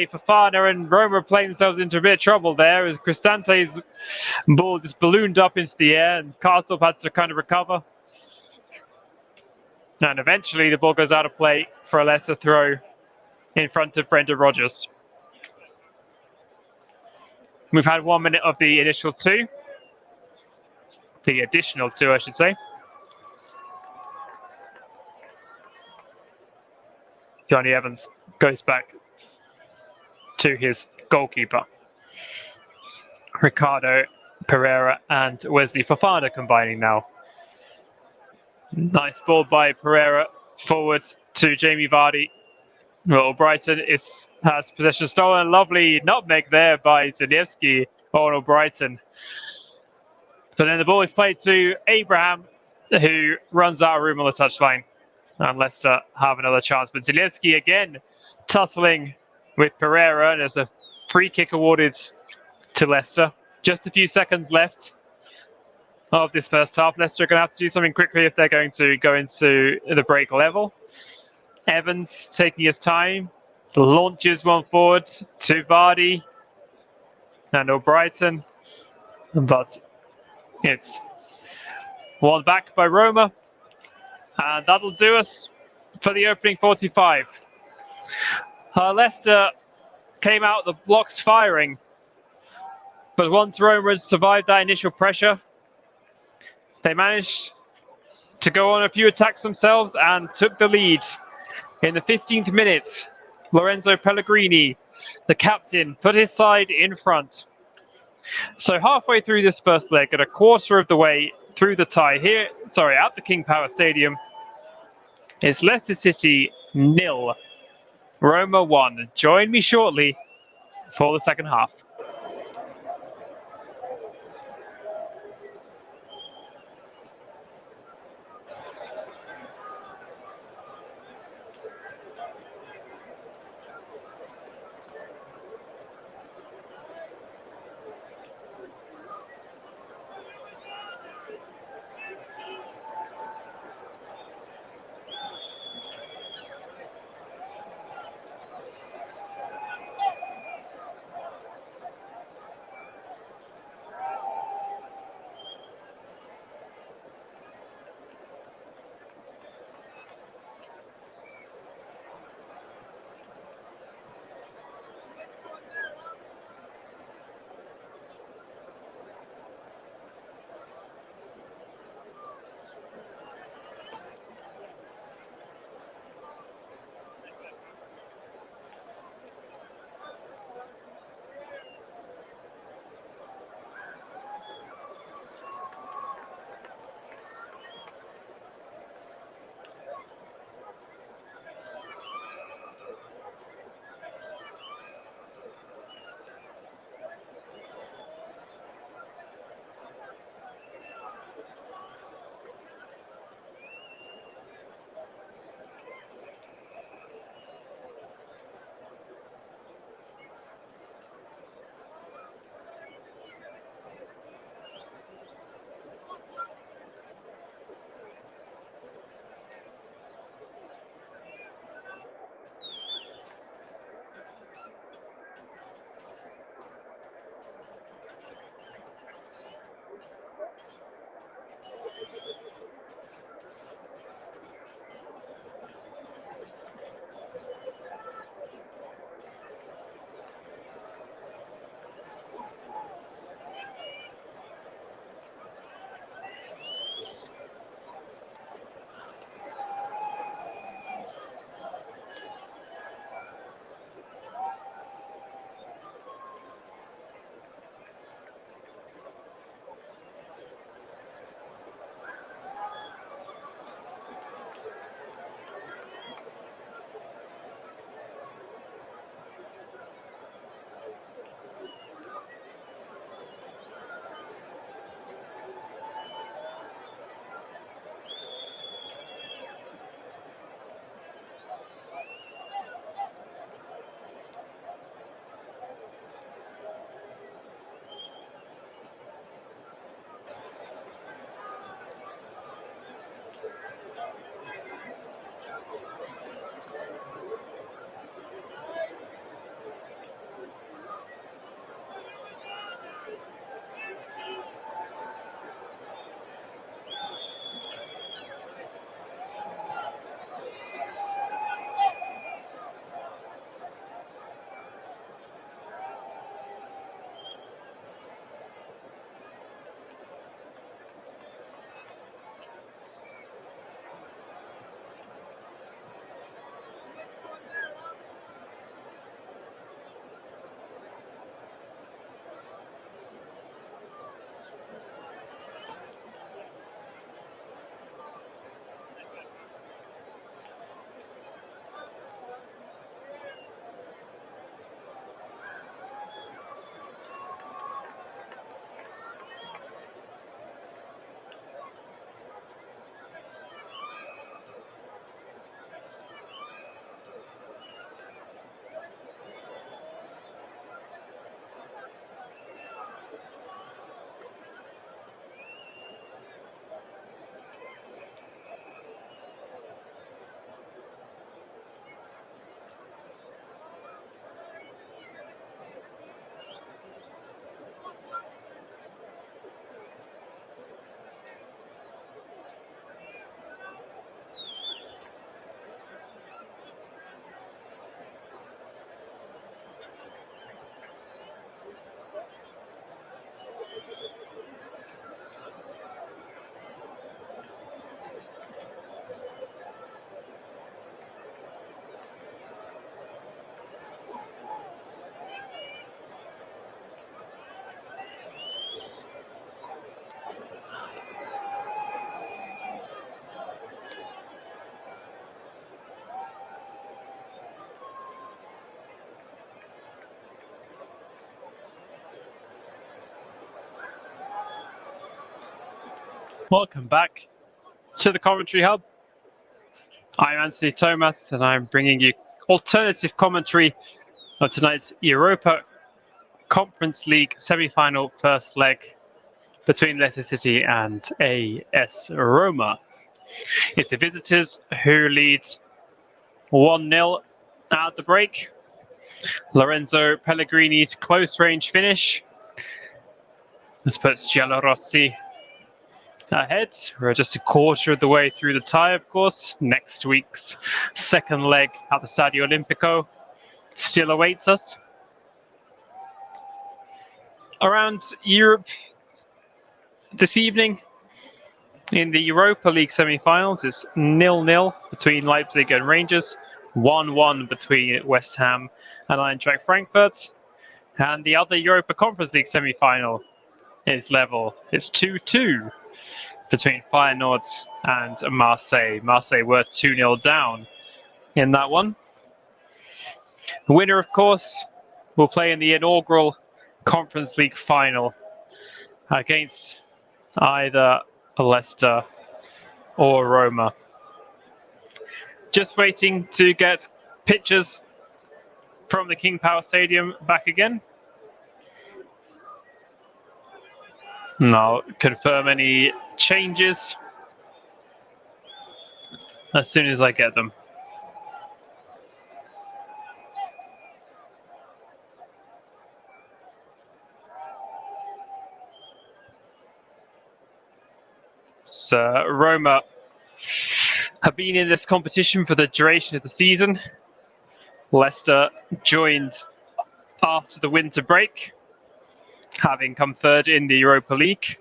[SPEAKER 1] Fofana, and Roma playing themselves into a bit of trouble there as Cristante's ball just ballooned up into the air, and Karsdorp had to kind of recover. And eventually the ball goes out of play for a Leicester throw in front of Brendan Rodgers. We've had 1 minute of the initial 2. The additional 2, I should say. Johnny Evans goes back to his goalkeeper. Ricardo Pereira and Wesley Fofana combining now. Nice ball by Pereira forward to Jamie Vardy. Well, Brighton has possession stolen. Lovely nutmeg there by Zaniewski on Brighton. But then the ball is played to Abraham, who runs out of room on the touchline. And Leicester have another chance. But Zaniewski again tussling with Pereira. And there's a free kick awarded to Leicester. Just a few seconds left of this first half. Leicester are going to have to do something quickly if they're going to go into the break level. Evans taking his time, launches one forward to Vardy and O'Brighton, but it's won back by Roma, and that'll do us for the opening 45. Leicester came out the blocks firing, but once Roma had survived that initial pressure, they managed to go on a few attacks themselves and took the lead. In the 15th minute, Lorenzo Pellegrini, the captain, put his side in front. So halfway through this first leg, at a quarter of the way through the tie at the King Power Stadium, it's Leicester City 0, Roma 1. Join me shortly for the second half. Welcome back to the Commentary Hub. I'm Anthony Thomas, and I'm bringing you alternative commentary of tonight's Europa Conference League semi-final first leg between Leicester City and AS Roma. It's the visitors who lead 1-0 at the break. Lorenzo Pellegrini's close-range finish has put Giallorossi ahead. We're just a quarter of the way through the tie, of course. Next week's second leg at the Stadio Olimpico still awaits us. Around Europe this evening, in the Europa League semi-finals, it's 0-0 between Leipzig and Rangers, 1-1 between West Ham and Eintracht Frankfurt. And the other Europa Conference League semi-final is level. It's 2-2 between Feyenoord and Marseille. Marseille were 2-0 down in that one. The winner, of course, will play in the inaugural Conference League final against either Leicester or Roma. Just waiting to get pictures from the King Power Stadium back again. And I'll confirm any changes as soon as I get them. So Roma have been in this competition for the duration of the season. Leicester joined after the winter break, having come third in the Europa League,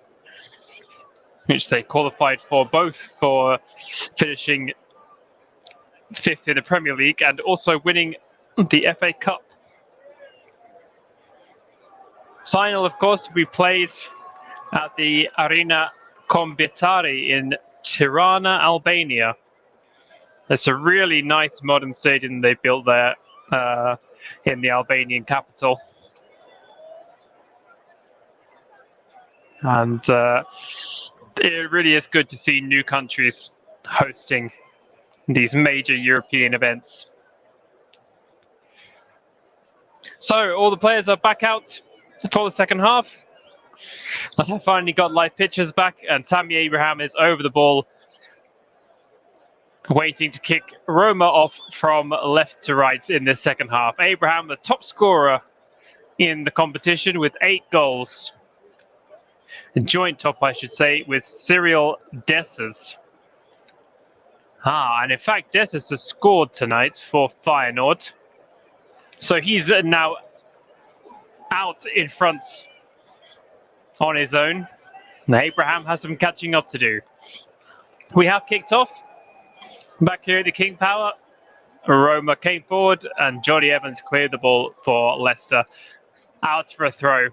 [SPEAKER 1] which they qualified for, both for finishing fifth in the Premier League and also winning the FA Cup. Final, of course, will be played at the Arena Kombitari in Tirana, Albania. It's a really nice modern stadium they built there in the Albanian capital. And it really is good to see new countries hosting these major European events. So all the players are back out for the second half. I finally got live pictures back, and Tammy Abraham is over the ball, waiting to kick Roma off from left to right in this second half. Abraham, the top scorer in the competition with 8 goals. A joint top, I should say, with Cyril Dessers. And in fact, Dessers has scored tonight for Feyenoord. So he's now out in front on his own. Now Abraham has some catching up to do. We have kicked off. Back here at the King Power, Roma came forward and Johnny Evans cleared the ball for Leicester. Out for a throw.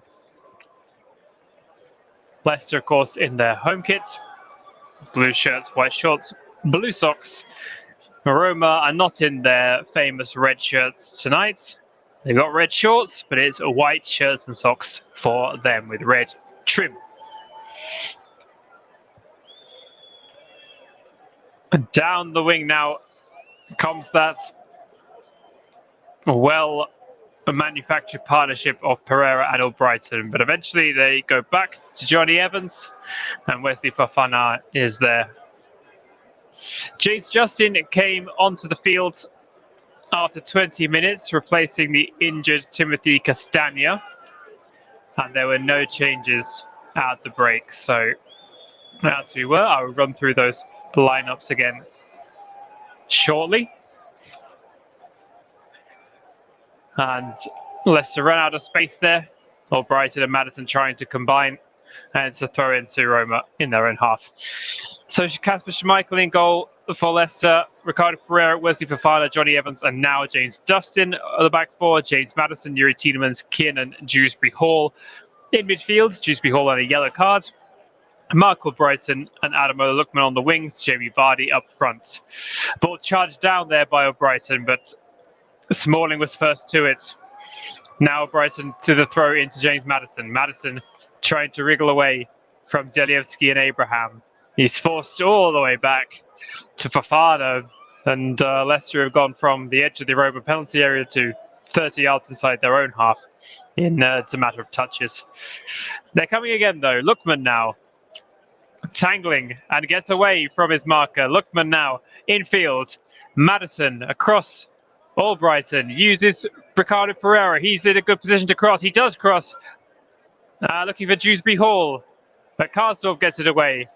[SPEAKER 1] Leicester, of course, in their home kit. Blue shirts, white shorts, blue socks. Roma are not in their famous red shirts tonight. They've got red shorts, but it's white shirts and socks for them with red trim. Down the wing now comes that well-manufactured partnership of Pereira and Albrighton. But eventually they go back to Johnny Evans, and Wesley Fofana is there. James Justin came onto the field after 20 minutes, replacing the injured Timothy Castagna. And there were no changes at the break. So as we were, I will run through those lineups again shortly. And Leicester ran out of space there. Albrighton and Maddison trying to combine and to throw into Roma in their own half. So Kasper Schmeichel in goal for Leicester, Ricardo Pereira, Wesley Fofana, Johnny Evans, and now James Justin at the back four. James Maddison, Yuri Tielemans, Kiernan, Dewsbury Hall. In midfield, Dewsbury Hall on a yellow card. Mark Albrighton and Adam Lookman on the wings, Jamie Vardy up front. Ball charged down there by Albrighton, but Smalling was first to it. Now Albrighton to the throw into James Maddison. Maddison trying to wriggle away from Zelievski and Abraham. He's forced all the way back to Fofana, and Leicester have gone from the edge of the Europa penalty area to 30 yards inside their own half. It's a matter of touches. They're coming again, though. Lookman now tangling and gets away from his marker. Lookman now infield. Maddison across Albrighton uses Ricardo Pereira. He's in a good position to cross. He does cross. Looking for Dewsbury Hall, but Karsdorp gets it away.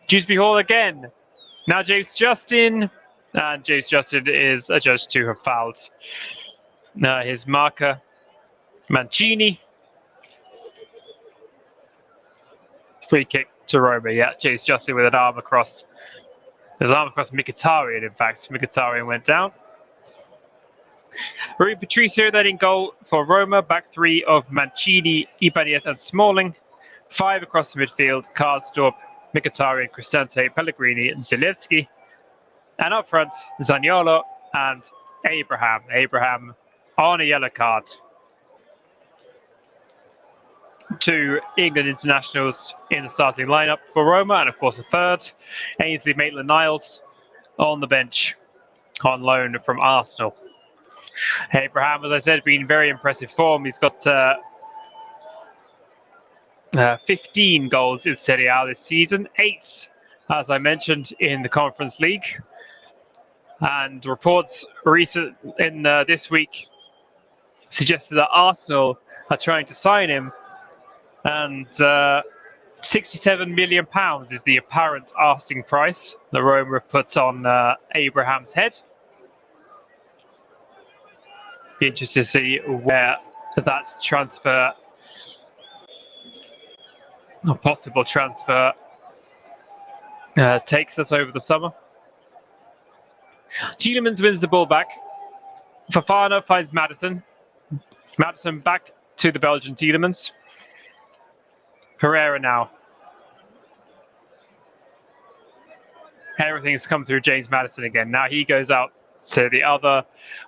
[SPEAKER 1] Dewsbury Hall again. Now James Justin, and James Justin is adjudged to have fouled his marker, Mancini. Free kick to Roma. Yeah, James Justin with an arm across. His arm across Mkhitaryan, in fact. Mkhitaryan went down. Rui Patricio then in goal for Roma. Back three of Mancini, Ibanez and Smalling. Five across the midfield. Karsdorp, Mkhitaryan, Cristante, Pellegrini and Zalewski. And up front, Zaniolo and Abraham. Abraham on a yellow card. Two England internationals in the starting lineup for Roma, and of course a third, Ainsley Maitland-Niles, on the bench on loan from Arsenal. Abraham, as I said, been very impressive form. He's got 15 goals in Serie A this season, 8, as I mentioned, in the Conference League. And reports recent in this week suggested that Arsenal are trying to sign him, and £67 million is the apparent asking price that Roma put on Abraham's head. Be interested to see where that transfer, a possible transfer, takes us over the summer. Tielemans wins the ball back. Fofana finds Maddison. Maddison back to the Belgian Tielemans. Pereira now. Everything's come through James Maddison again. Now he goes out to the other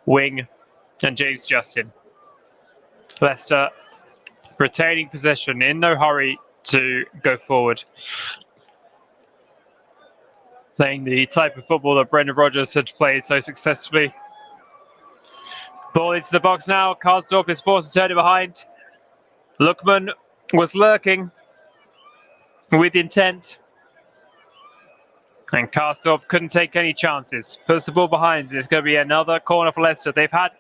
[SPEAKER 1] wing and James Justin. Leicester retaining possession, in no hurry to go forward. Playing the type of football that Brendan Rodgers had played so successfully. Ball into the box now. Karsdorp is forced to turn it behind. Lookman was lurking with intent. And Karsdorp couldn't take any chances. Puts the ball behind. It's going to be another corner for Leicester. They've had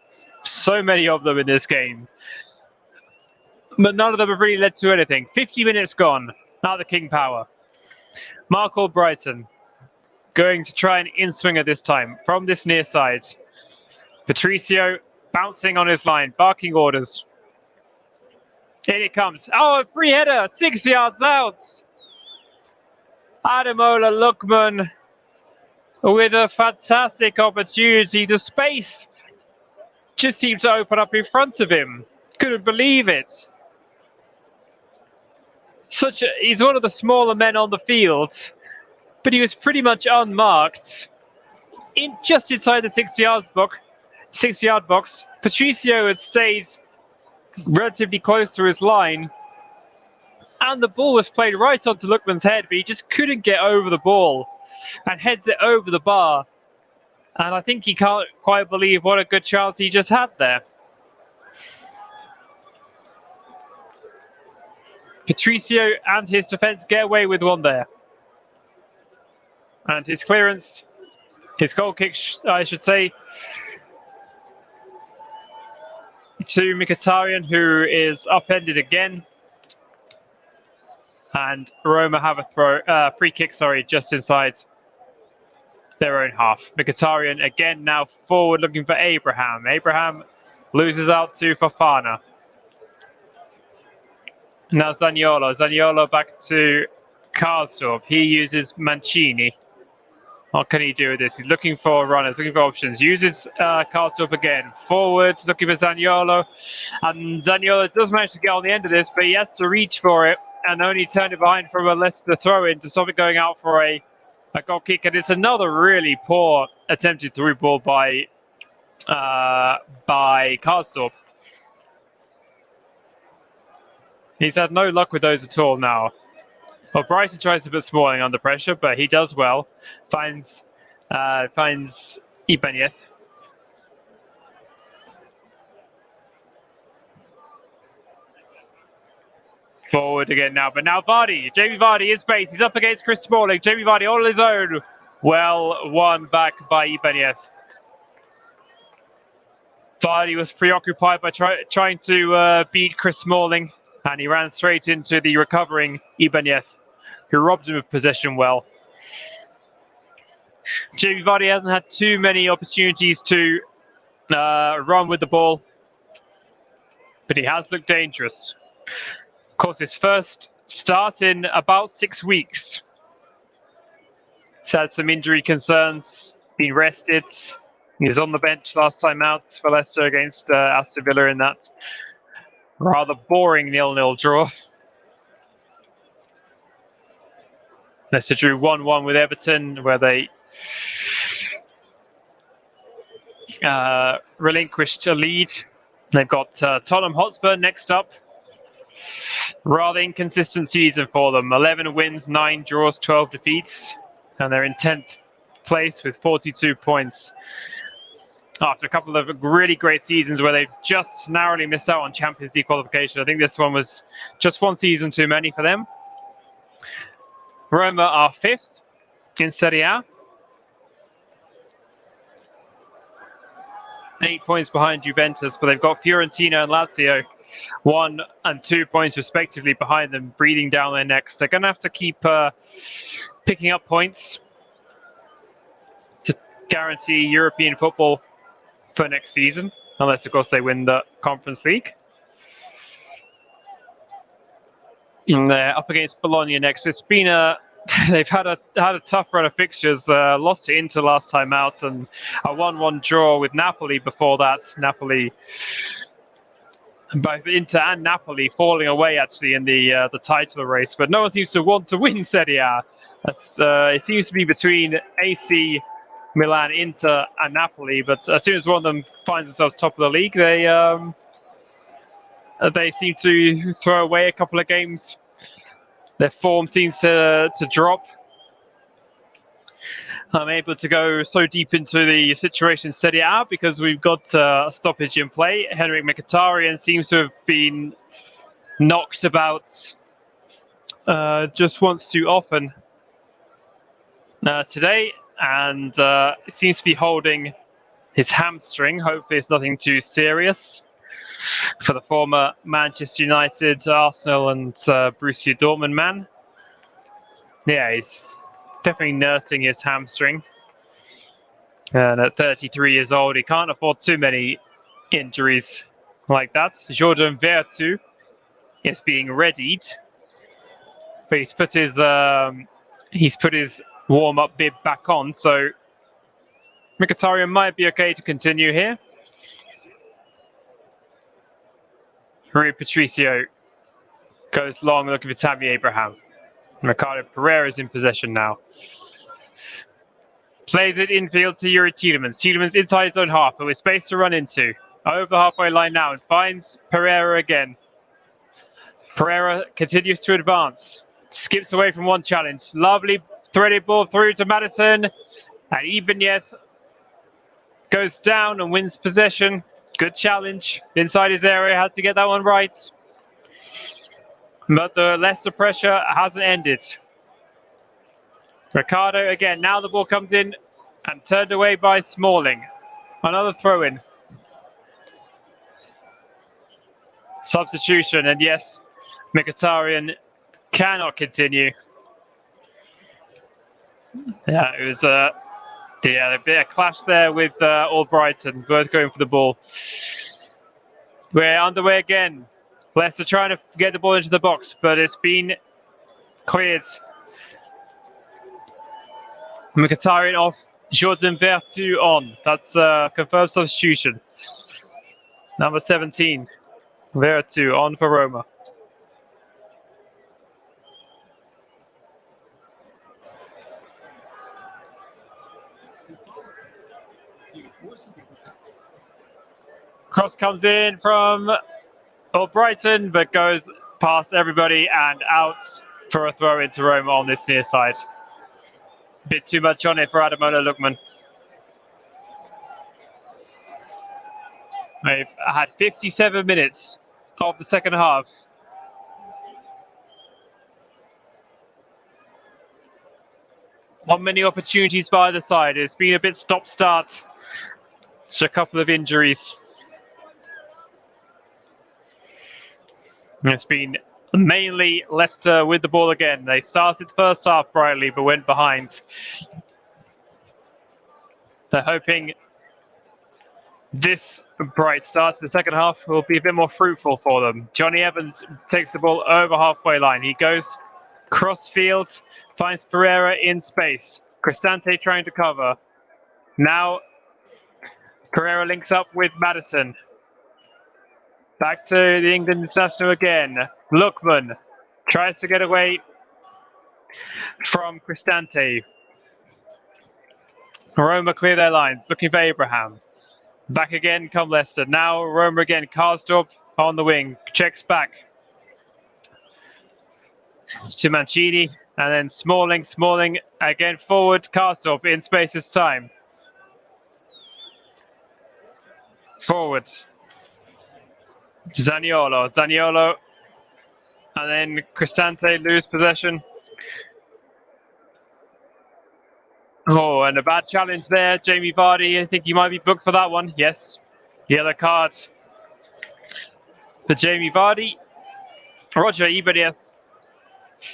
[SPEAKER 1] so many of them in this game, but none of them have really led to anything. 50 minutes gone. Now the King Power. Mark Albrighton going to try and in-swinger this time from this near side. Patricio bouncing on his line, barking orders. In it comes. Oh, a free header, 6 yards out. Ademola Lookman with a fantastic opportunity. The space just seemed to open up in front of him. Couldn't believe it. He's one of the smaller men on the field, but he was pretty much unmarked. Just inside the 6-yard box. Patricio had stayed relatively close to his line, and the ball was played right onto Lookman's head, but he just couldn't get over the ball and heads it over the bar. And I think he can't quite believe what a good chance he just had there. Patricio and his defence get away with one there. And his clearance, his goal kick, I should say, to Mkhitaryan, who is upended again. And Roma have a free kick, just inside their own half. Mkhitaryan again now forward looking for Abraham. Abraham loses out to Fofana. Now Zaniolo. Zaniolo back to Karsdorp. He uses Mancini. What can he do with this? He's looking for runners, looking for options. Uses Karsdorp again. Forward, looking for Zaniolo. And Zaniolo does manage to get on the end of this, but he has to reach for it and only turn it behind from a Leicester throw-in to stop it going out for a goal kick. And it's another really poor attempted through ball by Karsdorp. He's had no luck with those at all now. Well, Brighton tries to put Smalling under pressure, but he does well. Finds Ibanez. Forward again now, but now Vardy. Jamie Vardy in space. He's up against Chris Smalling. Jamie Vardy all on his own. Well won back by Ibanez. Vardy was preoccupied by trying to beat Chris Smalling, and he ran straight into the recovering Ibanez, who robbed him of possession well. Jamie Vardy hasn't had too many opportunities to run with the ball, but he has looked dangerous. Of course, his first start in about 6 weeks. He's had some injury concerns, been rested. He was on the bench last time out for Leicester against Aston Villa in that rather boring 0-0 draw. Leicester drew 1-1 with Everton, where they relinquished a lead. They've got Tottenham Hotspur next up. Rather inconsistent season for them. 11 wins, 9 draws, 12 defeats. And they're in 10th place with 42 points. After a couple of really great seasons where they just narrowly missed out on Champions League qualification. I think this one was just one season too many for them. Roma are 5th in Serie A. 8 points behind Juventus, but they've got Fiorentina and Lazio 1 and 2 points respectively behind them, breathing down their necks. They're going to have to keep picking up points to guarantee European football for next season, unless of course they win the Conference League. And they're up against Bologna next. It's been they've had a tough run of fixtures. Lost to Inter last time out, and a 1-1 draw with Napoli before that. Napoli, both Inter and Napoli, falling away actually in the title race. But no one seems to want to win Serie A. It seems to be between AC Milan, Inter, and Napoli. But as soon as one of them finds themselves top of the league, they seem to throw away a couple of games. Their form seems to drop. I'm able to go so deep into the situation in Serie A because we've got a stoppage in play. Henrik Mkhitaryan seems to have been knocked about just once too often today, and it seems to be holding his hamstring. Hopefully it's nothing too serious for the former Manchester United, Arsenal and Borussia Dortmund man. Yeah, he's definitely nursing his hamstring. And at 33 years old, he can't afford too many injuries like that. Jordan Vertu is being readied, but he's put his warm-up bib back on, so Mkhitaryan might be okay to continue here. Rui Patricio goes long looking for Tammy Abraham. Ricardo Pereira is in possession now. Plays it infield to Yuri Tielemans. Tielemans inside his own half, but with space to run into. Over the halfway line now and finds Pereira again. Pereira continues to advance. Skips away from one challenge. Lovely threaded ball through to Madison. And Ibanez goes down and wins possession. Good challenge inside his area. Had to get that one right. But the Leicester pressure hasn't ended. Ricardo again. Now the ball comes in and turned away by Smalling. Another throw-in. Substitution. And yes, Mkhitaryan cannot continue. Yeah, it was a bit of clash there with Albrighton, both going for the ball. We're underway again. Leicester trying to get the ball into the box, but it's been cleared. Mkhitaryan off, Jordan Vertu on. That's a confirmed substitution. Number 17, Vertu on for Roma. Cross comes in from Albrighton, but goes past everybody and out for a throw into Roma on this near side. Bit too much on it for Ademola Lookman. They've had 57 minutes of the second half. Not many opportunities for either side. It's been a bit stop-start. Just a couple of injuries. It's been mainly Leicester with the ball again. They started the first half brightly, but went behind. They're hoping this bright start to the second half will be a bit more fruitful for them. Johnny Evans takes the ball over halfway line. He goes cross field, finds Pereira in space. Cristante trying to cover. Now Pereira links up with Maddison. Back to the England international again. Lookman tries to get away from Cristante. Roma clear their lines, looking for Abraham. Back again come Leicester. Now Roma again. Karsdorp on the wing. Checks back to Mancini. And then Smalling. Smalling again forward. Karsdorp in space this time. Forward. Zaniolo. Zaniolo. And then Cristante lose possession. Oh, and a bad challenge there. Jamie Vardy, I think he might be booked for that one. Yes. Yellow card for Jamie Vardy. Roger Ibanez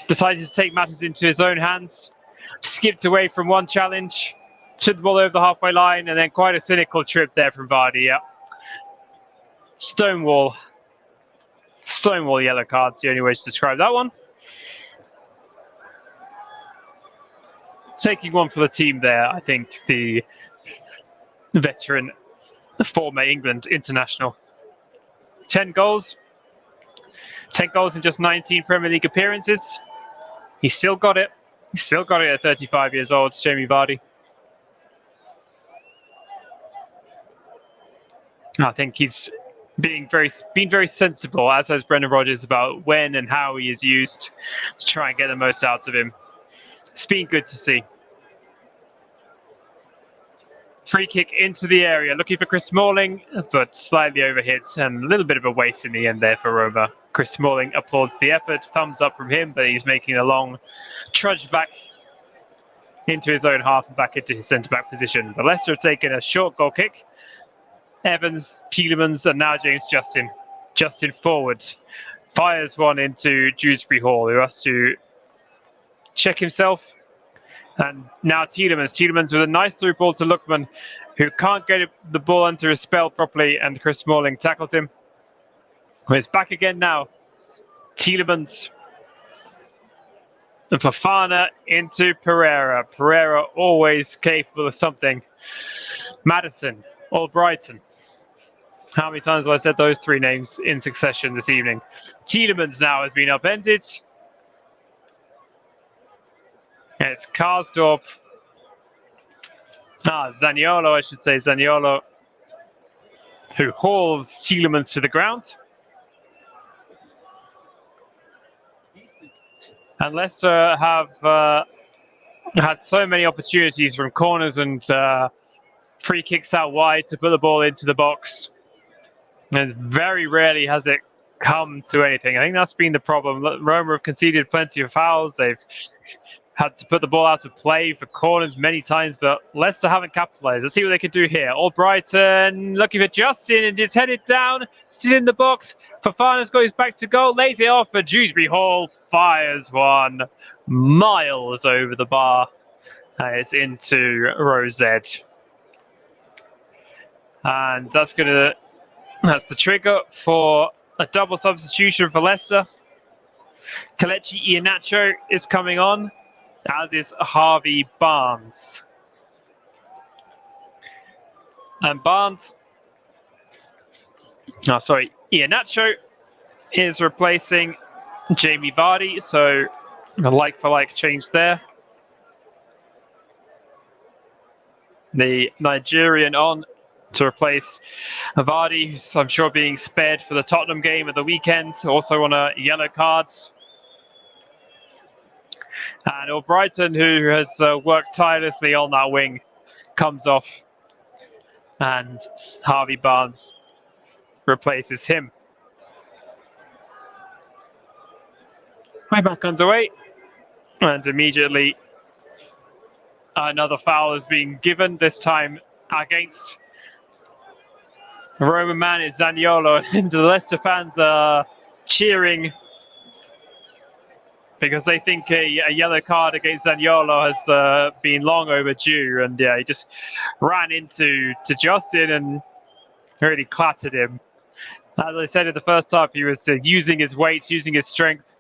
[SPEAKER 1] decided to take matters into his own hands. Skipped away from one challenge. Took the ball over the halfway line. And then quite a cynical trip there from Vardy. Yeah. Stonewall. Stonewall yellow card's the only way to describe that one. Taking one for the team there, I think, the veteran, former England international. 10 goals. 10 goals in just 19 Premier League appearances. He's still got it. He's still got it at 35 years old, Jamie Vardy. I think he's been very sensible, as has Brendan Rodgers, about when and how he is used to try and get the most out of him. It's been good to see. Free kick into the area, looking for Chris Smalling, but slightly overhit and a little bit of a waste in the end there for Roma. Chris Smalling applauds the effort, thumbs up from him, but he's making a long trudge back into his own half and back into his centre-back position. But Leicester have taken a short goal kick. Evans, Tielemans, and now James Justin. Justin forward, fires one into Dewsbury Hall, who has to check himself. And now Tielemans. Tielemans with a nice through ball to Lookman, who can't get the ball under his spell properly, and Chris Smalling tackles him. It's back again now. Tielemans. And Fofana into Pereira. Pereira always capable of something. Maddison. Albrighton. How many times have I said those three names in succession this evening? Tielemans now has been upended. It's Karsdorp. Zaniolo, I should say. Zaniolo, who hauls Tielemans to the ground. And Leicester have had so many opportunities from corners and free kicks out wide to put the ball into the box. And very rarely has it come to anything. I think that's been the problem. Roma have conceded plenty of fouls. They've had to put the ball out of play for corners many times, but Leicester haven't capitalised. Let's see what they can do here. Albrighton looking for Justin and is headed down, still in the box. Fofana's got his back to goal, lays it off, and Dewsbury Hall fires one miles over the bar. It's into row Z. And that's the trigger for a double substitution for Leicester. Kelechi Iheanacho is coming on, as is Harvey Barnes. And Iheanacho is replacing Jamie Vardy, so a like-for-like change there. The Nigerian on to replace Vardy, who's I'm sure being spared for the Tottenham game at the weekend, also on a yellow card. And Albrighton, who has worked tirelessly on that wing, comes off. And Harvey Barnes replaces him. We're back underway. And immediately another foul is being given, this time against Roma man is Zaniolo. And the Leicester fans are cheering because they think a yellow card against Zaniolo has been long overdue. And yeah, he just ran into Justin and really clattered him. As I said in the first half, he was using his weight, using his strength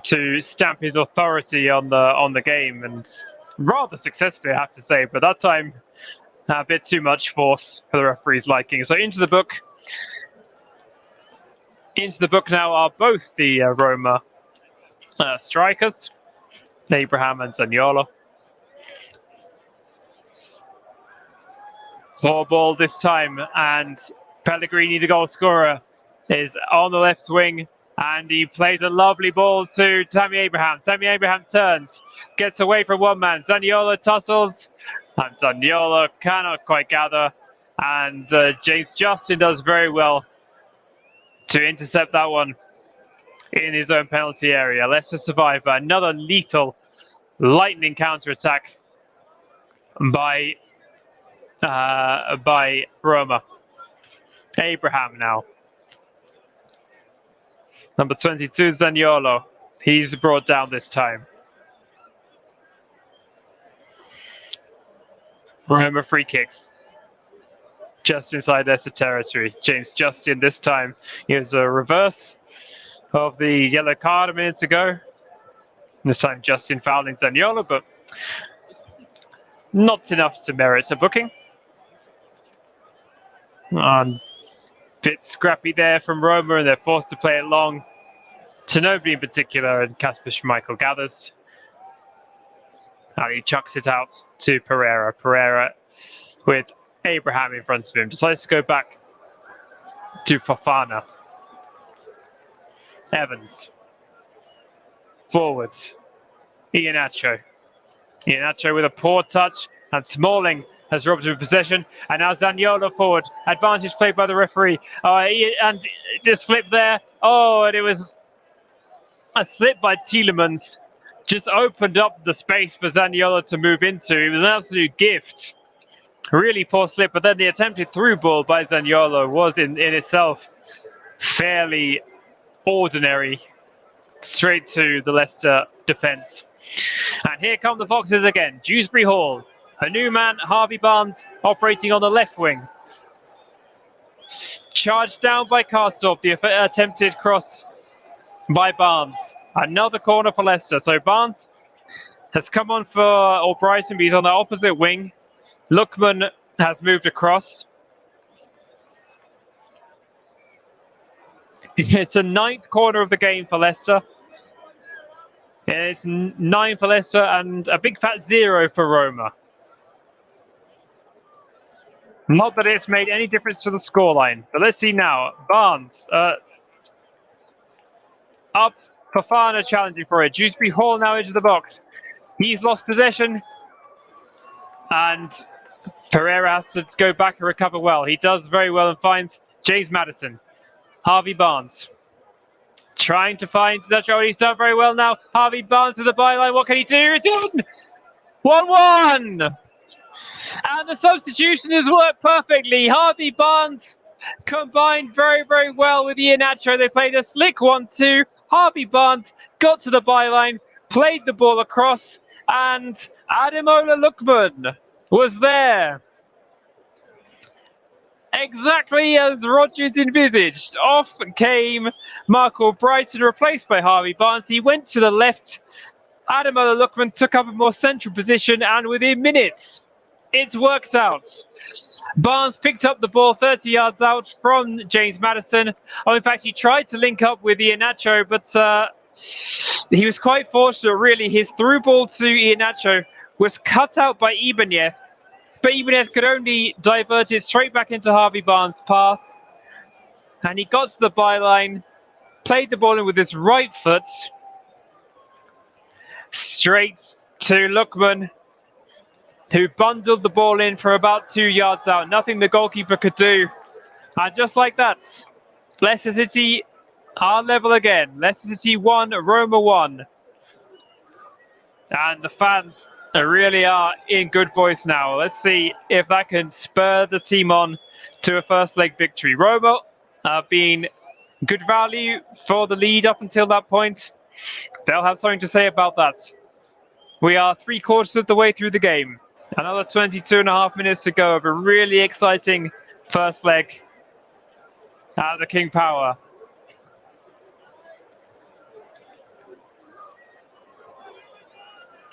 [SPEAKER 1] to stamp his authority on the game, and rather successfully, I have to say. But that time, a bit too much force for the referee's liking. So into the book now are both the Roma strikers, Abraham and Zaniolo. Poor ball this time, and Pellegrini, the goal scorer, is on the left wing, and he plays a lovely ball to Tammy Abraham. Tammy Abraham turns, gets away from one man. Zaniolo tussles, and Zaniolo cannot quite gather. And James Justin does very well to intercept that one in his own penalty area. Leicester survive by another lethal, lightning counter-attack by Roma. Abraham now. Number 22, Zaniolo. He's brought down this time. Roma free kick. Just inside Leicester territory. James Justin this time. Here's a reverse of the yellow card a minute ago. This time Justin fouling Zaniolo, but not enough to merit a booking. Bit scrappy there from Roma, and they're forced to play it long to nobody in particular, and Kasper Schmeichel gathers. And he chucks it out to Pereira. Pereira with Abraham in front of him. Decides to go back to Fofana. Evans. Forwards. Iheanacho. Iheanacho with a poor touch, and Smalling has robbed him of possession, and now Zaniolo forward. Advantage played by the referee. And just slip there. Oh, and it was a slip by Tielemans. Just opened up the space for Zaniolo to move into. It was an absolute gift. Really poor slip, but then the attempted through ball by Zaniolo was in itself fairly ordinary. Straight to the Leicester defence. And here come the Foxes again. Dewsbury Hall. A new man, Harvey Barnes, operating on the left wing. Charged down by Karsdorp, the attempted cross by Barnes. Another corner for Leicester. So Barnes has come on for Albrighton, but he's on the opposite wing. Lookman has moved across. It's a ninth corner of the game for Leicester. It's 9 for Leicester and a big fat 0 for Roma. Not that it's made any difference to the scoreline, but let's see now. Barnes up. Fofana challenging for it. Dewsbury Hall now into the box. He's lost possession, and Pereira has to go back and recover well. He does very well and finds James Maddison. Harvey Barnes trying to find Nacho. He's done very well now. Harvey Barnes to the byline. What can he do? It's in! 1-1! And the substitution has worked perfectly. Harvey Barnes combined very, very well with Iheanacho. They played a slick 1-2. Harvey Barnes got to the byline, played the ball across, and Ademola Lookman was there. Exactly as Rodgers envisaged. Off came Marco Brighton, replaced by Harvey Barnes. He went to the left. Ademola Lookman took up a more central position, and within minutes, it's worked out. Barnes picked up the ball 30 yards out from James Maddison. Oh, in fact, he tried to link up with Iheanacho, but he was quite fortunate, really. His through ball to Iheanacho was cut out by Ibanez, but Ibanez could only divert it straight back into Harvey Barnes' path. And he got to the byline, played the ball in with his right foot, Straight to Lookman, who bundled the ball in for about 2 yards out. Nothing the goalkeeper could do. And just like that, Leicester City are level again. Leicester City 1, Roma 1. And the fans really are in good voice now. Let's see if that can spur the team on to a first leg victory. Roma being good value for the lead up until that point. They'll have something to say about that. We are 3/4 of the way through the game. Another 22.5 minutes to go of a really exciting first leg at the King Power.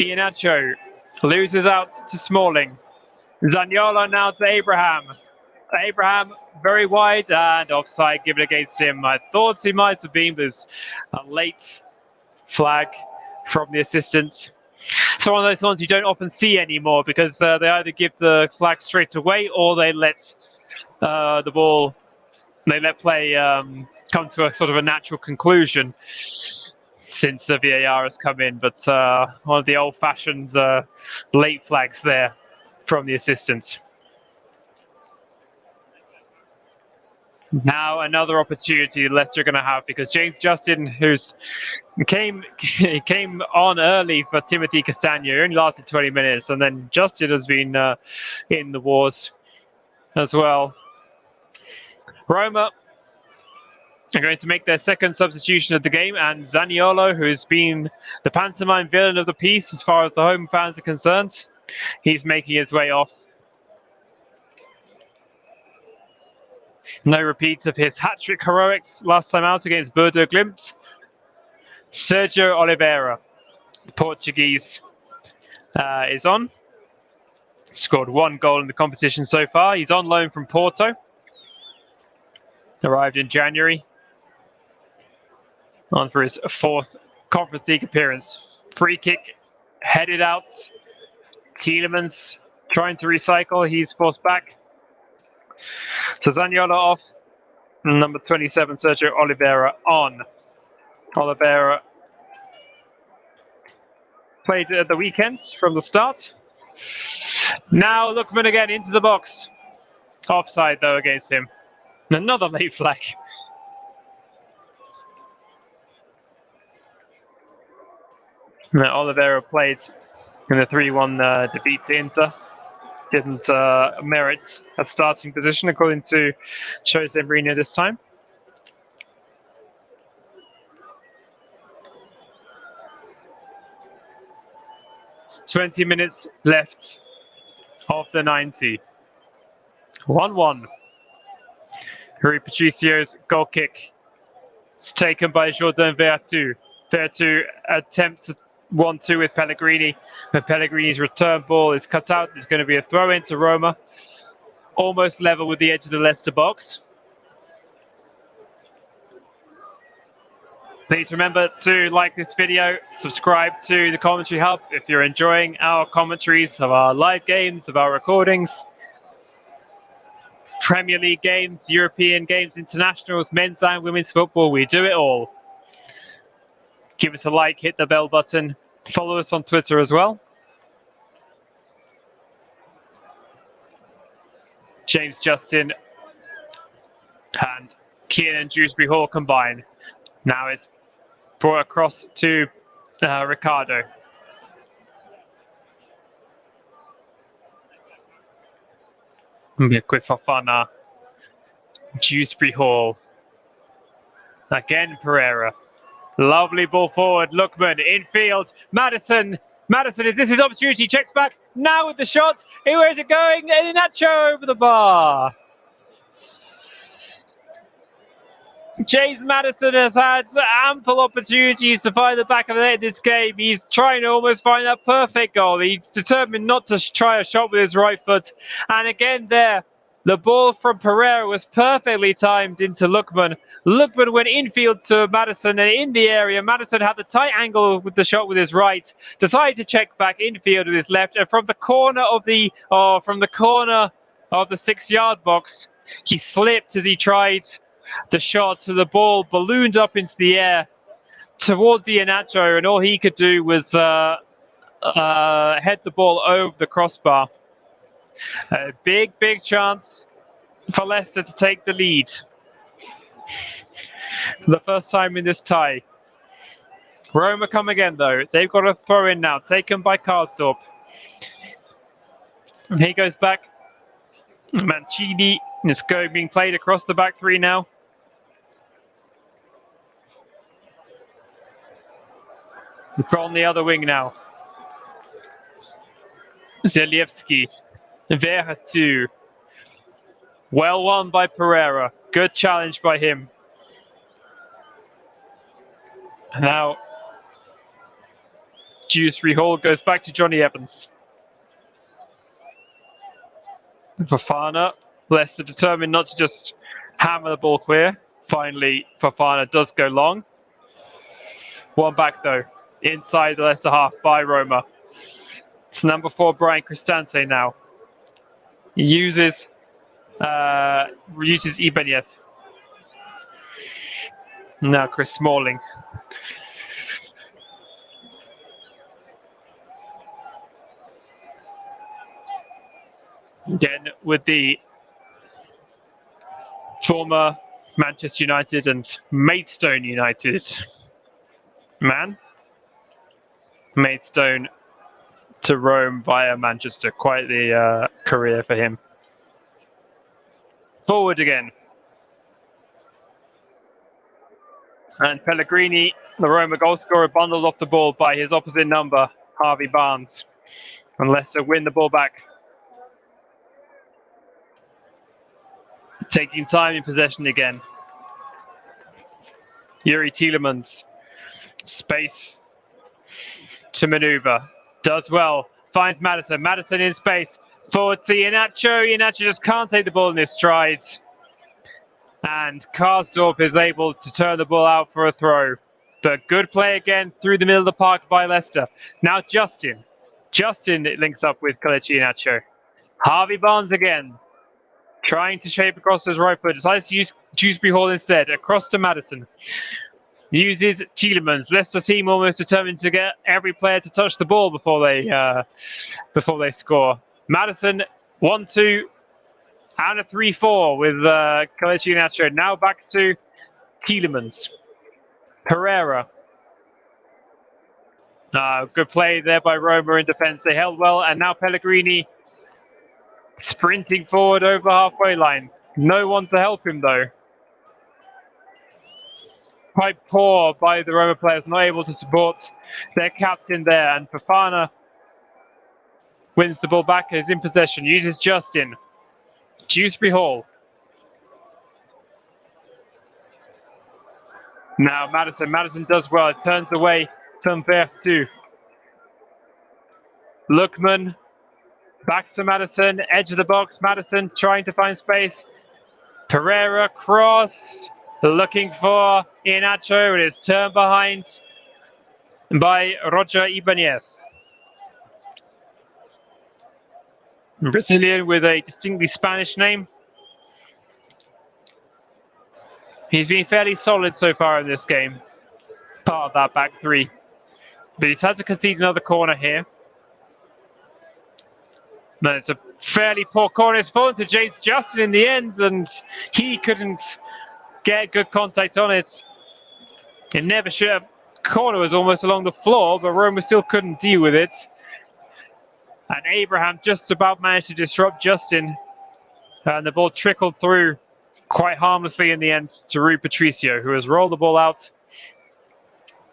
[SPEAKER 1] Iheanacho loses out to Smalling. Zaniolo now to Abraham. Abraham very wide and offside given against him. I thought he might have been, but it was a late flag from the assistant. So one of those ones you don't often see anymore because they either give the flag straight away or they let the ball, they let play come to a sort of a natural conclusion since the VAR has come in. But one of the old-fashioned late flags there from the assistant. Now another opportunity Leicester are going to have because James Justin, who's came on early for Timothy Castagna, only lasted 20 minutes, and then Justin has been in the wars as well. Roma are going to make their second substitution of the game, and Zaniolo, who's been the pantomime villain of the piece as far as the home fans are concerned, he's making his way off. No repeat of his hat-trick heroics last time out against Bordeaux Glimt. Sergio Oliveira, the Portuguese, is on. Scored 1 goal in the competition so far. He's on loan from Porto. Arrived in January. On for his 4th Conference League appearance. Free kick, headed out. Tielemans trying to recycle. He's forced back. So Zaniolo off, number 27, Sergio Oliveira on. Oliveira played at the weekend from the start. Now Lookman again into the box. Offside though against him. Another late flag. Oliveira played in the 3-1 defeat to Inter. Didn't merit a starting position according to Jose Mourinho this time. "20 minutes left of the 90. 1-1. Rui Patricio's goal kick. It's taken by Jordan Veretout. Veretout attempts 1-2 with Pellegrini, but Pellegrini's return ball is cut out. There's going to be a throw into Roma, almost level with the edge of the Leicester box. Please remember to like this video, subscribe to the Commentary Hub if you're enjoying our commentaries of our live games, of our recordings, Premier League games, European games, internationals, men's and women's football. We do it all. Give us a like, hit the bell button, follow us on Twitter as well. James Justin and Kiernan Dewsbury Hall combine. Now it's brought across to Ricardo. Quick Fofana. Dewsbury Hall. Again Pereira. Lovely ball forward. Lookman infield. Maddison, is this his opportunity? Checks back. Now with the shot. Where is it going? Iheanacho over the bar. James Maddison has had ample opportunities to find the back of the net in this game. He's trying to almost find that perfect goal. He's determined not to try a shot with his right foot. And again there, the ball from Pereira was perfectly timed into Lookman. Lookman went infield to Maddison and in the area. Maddison had the tight angle with the shot with his right. Decided to check back infield with his left. And from the corner of the 6-yard box, he slipped as he tried the shot. So the ball ballooned up into the air. towards Iheanacho, and all he could do was head the ball over the crossbar. A big chance for Leicester to take the lead for the first time in this tie. Roma come again though. They've got a throw in now, taken by Karsdorp. And he goes back. Mancini is being played across the back three now. From the other wing now. Zeliewski. Veratu. Well won by Pereira. Good challenge by him. Now, Dewsbury Hall goes back to Johnny Evans. Fofana. Leicester determined not to just hammer the ball clear. Finally, Fofana does go long. One back though. Inside the Leicester half by Roma. It's number 4, Brian Cristante now. He uses Ibanez. Now Chris Smalling. Again with the former Manchester United and Maidstone United man. Maidstone to Rome via Manchester. Quite the career for him. Forward again. And Pellegrini, the Roma goalscorer, bundled off the ball by his opposite number, Harvey Barnes. And Leicester win the ball back. Taking time in possession again. Yuri Tielemans. Space to maneuver. Does well. Finds Maddison. Maddison in space. Forward to Iheanacho. Iheanacho just can't take the ball in his strides. And Karsdorp is able to turn the ball out for a throw. But good play again through the middle of the park by Leicester. Now Justin. Justin links up with Kelechi Iheanacho. Harvey Barnes again. Trying to shape across his right foot. Decides to use Dewsbury Hall instead. Across to Maddison. Uses Tielemans. Leicester seem almost determined to get every player to touch the ball before they score. Maddison 1-2 and a 3-4 with Kelechi Iheanacho. Now back to Tielemans. Pereira. Good play there by Roma in defence. They held well, and now Pellegrini sprinting forward over halfway line. No one to help him though. Quite poor by the Roma players, not able to support their captain there. And Fofana wins the ball back, is in possession, uses Justin. Dewsbury Hall. Now Maddison. Maddison does well. It turns away from Vertu. Lookman. Back to Maddison. Edge of the box. Maddison trying to find space. Pereira cross. Looking for Iheanacho. It is turned behind by Roger Ibanez. Brazilian with a distinctly Spanish name. He's been fairly solid so far in this game. Part of that back three. But he's had to concede another corner here. No, it's a fairly poor corner. It's fallen to James Justin in the end, and he couldn't get good contact on it. It never should have. Corner was almost along the floor, but Roma still couldn't deal with it. And Abraham just about managed to disrupt Justin. And the ball trickled through quite harmlessly in the end to Rui Patricio, who has rolled the ball out.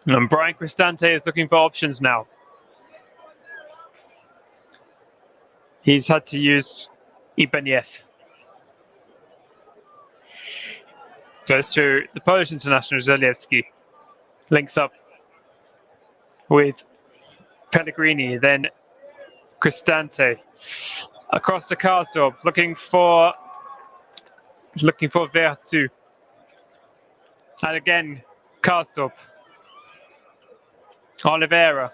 [SPEAKER 1] And Brian Cristante is looking for options now. He's had to use Ibanez. Goes to the Polish international Zeliewski. Links up with Pellegrini, then Cristante. Across to Karsdorp, looking for Vertu. And again, Karsdorp. Oliveira.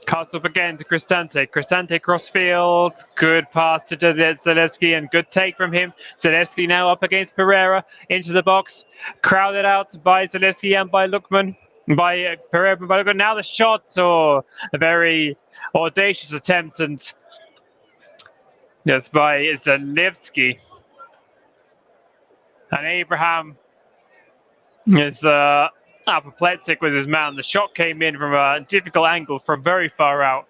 [SPEAKER 1] Karsdorp again to Cristante. Cristante crossfield. Good pass to Zeliewski and good take from him. Zeliewski now up against Pereira into the box. Crowded out by Zeliewski and by Lookman. by Pereira. But now the shots, or a very audacious attempt, and yes, by Zalewski. And Abraham is apoplectic with his man. The shot came in from a difficult angle from very far out.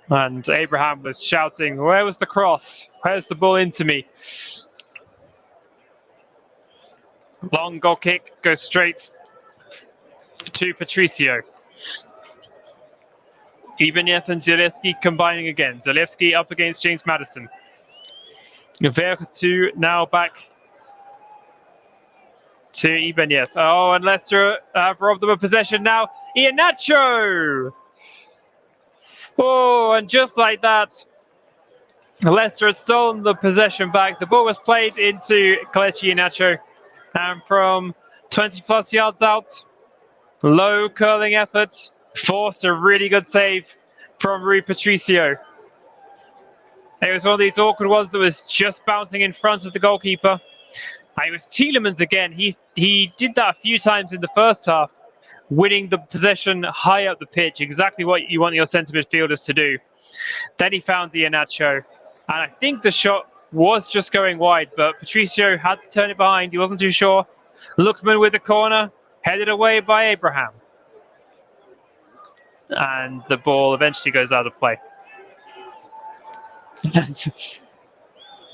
[SPEAKER 1] And Abraham was shouting, "Where was the cross? Where's the ball into me?" Long goal kick goes straight to Patricio. Ibanez and Zalewski combining again. Zalewski up against James Maddison. Vertu now back to Ibanez. Oh, and Leicester have robbed them of possession now. Iheanacho! Oh, and just like that, Leicester had stolen the possession back. The ball was played into Kelechi Iheanacho. And from 20 plus yards out, low curling efforts, forced a really good save from Rui Patricio. It was one of these awkward ones that was just bouncing in front of the goalkeeper. It was Tielemans again. He did that a few times in the first half, winning the possession high up the pitch, exactly what you want your centre midfielders to do. Then he found Iheanacho, and I think the shot was just going wide, but Patricio had to turn it behind. He wasn't too sure. Lookman with the corner, headed away by Abraham. And the ball eventually goes out of play. And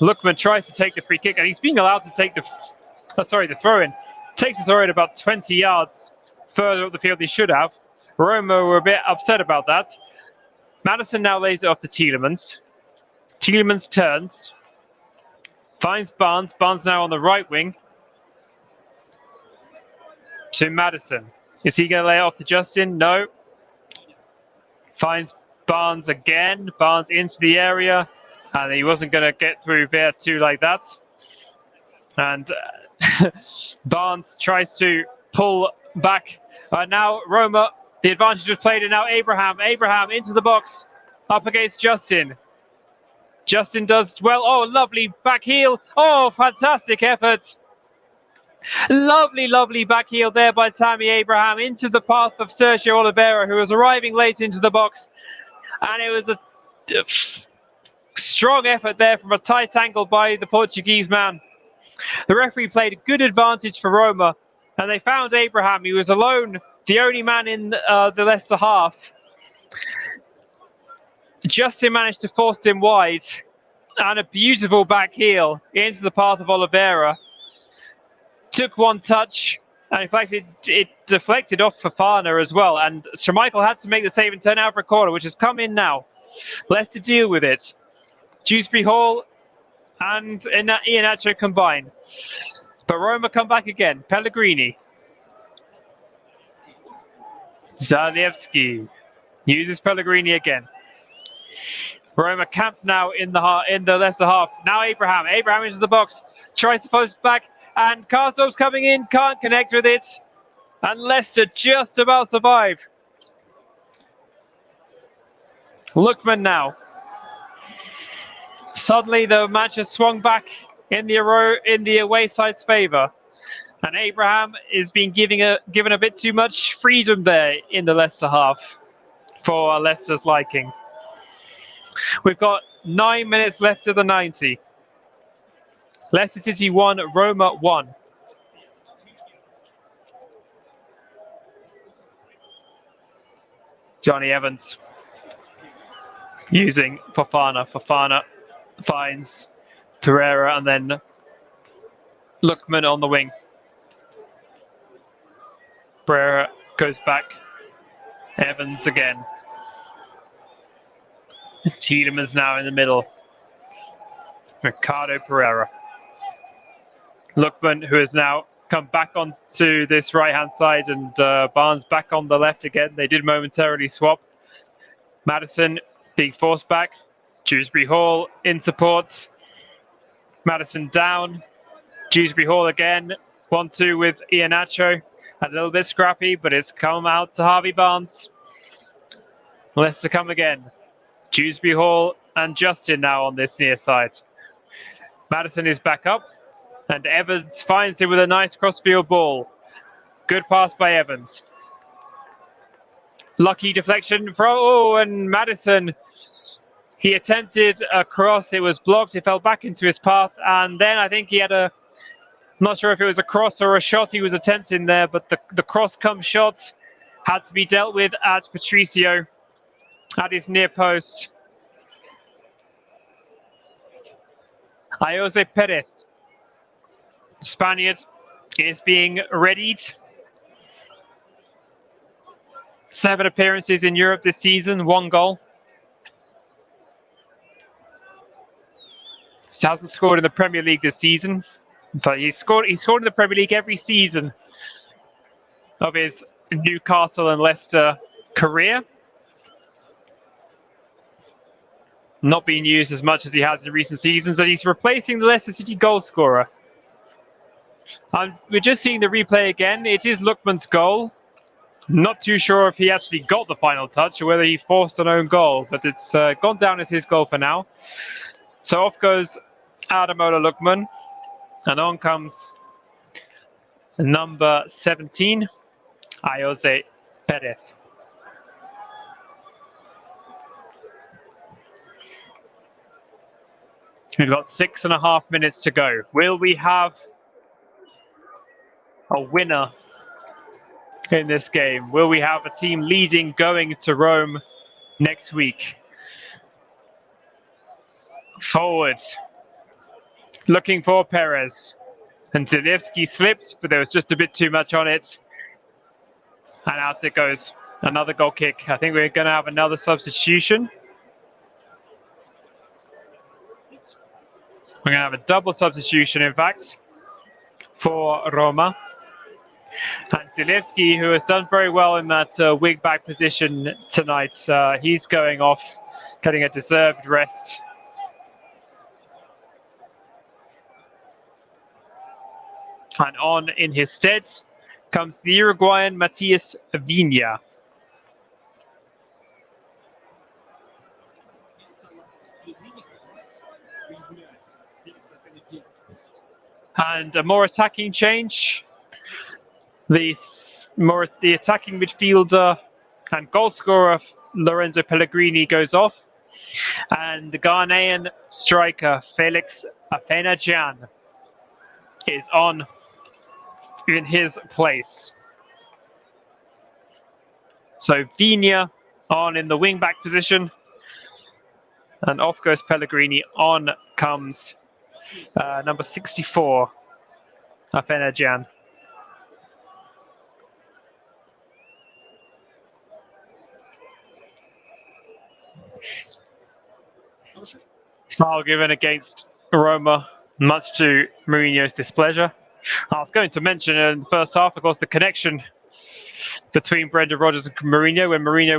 [SPEAKER 1] Lookman tries to take the free kick, and he's being allowed to take the throw-in. Takes the throw-in about 20 yards further up the field than he should have. Roma were a bit upset about that. Maddison now lays it off to Tielemans. Tielemans turns. Finds Barnes. Barnes now on the right wing. To Maddison. Is he going to lay it off to Justin? No. Finds Barnes again. Barnes into the area. And he wasn't going to get through Vertu like that. And Barnes tries to pull back. Now Roma, the advantage was played, and now Abraham. Abraham into the box, up against Justin. Justin does well. Oh, lovely back heel. Oh, fantastic effort. Lovely back heel there by Tammy Abraham into the path of Sergio Oliveira, who was arriving late into the box. And it was a strong effort there from a tight angle by the Portuguese man. The referee played a good advantage for Roma, and they found Abraham. He was alone, the only man in the Leicester half. Justin managed to force him wide, and a beautiful back heel into the path of Oliveira. Took one touch, and in fact it deflected off Fofana as well, and Schmeichel had to make the save and turn out for a corner, which has come in now. Leicester deal with it. Dewsbury Hall and Iheanacho combine. But Roma come back again. Pellegrini. Zalewski uses Pellegrini again. Roma camped now in the Leicester half. Now Abraham. Abraham into the box. Tries to post back. And Karsdorp's coming in. Can't connect with it. And Leicester just about survive. Lookman now. Suddenly the match has swung back in the away side's favour. And Abraham is being given a bit too much freedom there in the Leicester half for Leicester's liking. We've got 9 minutes left of the 90. Leicester City 1, Roma 1. Johnny Evans using Fofana. Fofana finds Pereira, and then Lookman on the wing. Pereira goes back. Evans again. Tielemans now in the middle. Ricardo Pereira. Lookman, who has now come back onto this right-hand side, and Barnes back on the left again. They did momentarily swap. Maddison being forced back. Dewsbury Hall in support. Maddison down. Dewsbury Hall again. 1-2 with Iheanacho. A little bit scrappy, but it's come out to Harvey Barnes. Leicester come again. Dewsbury Hall and Justin now on this near side. Maddison is back up, and Evans finds him with a nice crossfield ball. Good pass by Evans. Lucky deflection from and Maddison. He attempted a cross. It was blocked. It fell back into his path. And then I think he had a... not sure if it was a cross or a shot he was attempting there, but the cross-come shot had to be dealt with at Patricio at his near post. Jose Perez, Spaniard, is being readied. 7 appearances in Europe this season, 1 goal. He hasn't scored in the Premier League this season, but he scored in the Premier League every season of his Newcastle and Leicester career. Not being used as much as he has in recent seasons, and he's replacing the Leicester City goal scorer. We're just seeing the replay again. It is Lookman's goal. Not too sure if he actually got the final touch or whether he forced an own goal, but it's gone down as his goal for now. So off goes Ademola Lookman, and on comes number 17, Jose Perez. We've got 6.5 minutes to go. Will we have a winner in this game? Will we have a team leading going to Rome next week? Forward, looking for Perez. And Zalewski slips, but there was just a bit too much on it. And out it goes. Another goal kick. I think we're going to have another substitution. We're going to have a double substitution, in fact, for Roma. And Zalewski, who has done very well in that wing-back position tonight, he's going off, getting a deserved rest. And on in his stead comes the Uruguayan Matias Viña. And a more attacking change. The attacking midfielder and goal scorer Lorenzo Pellegrini goes off. And the Ghanaian striker Felix Afena-Gyan is on in his place. So Viña on in the wing-back position. And off goes Pellegrini. On comes number 64, Afena-Gyan. Foul given against Roma, much to Mourinho's displeasure. I was going to mention in the first half, of course, the connection between Brendan Rodgers and Mourinho when Mourinho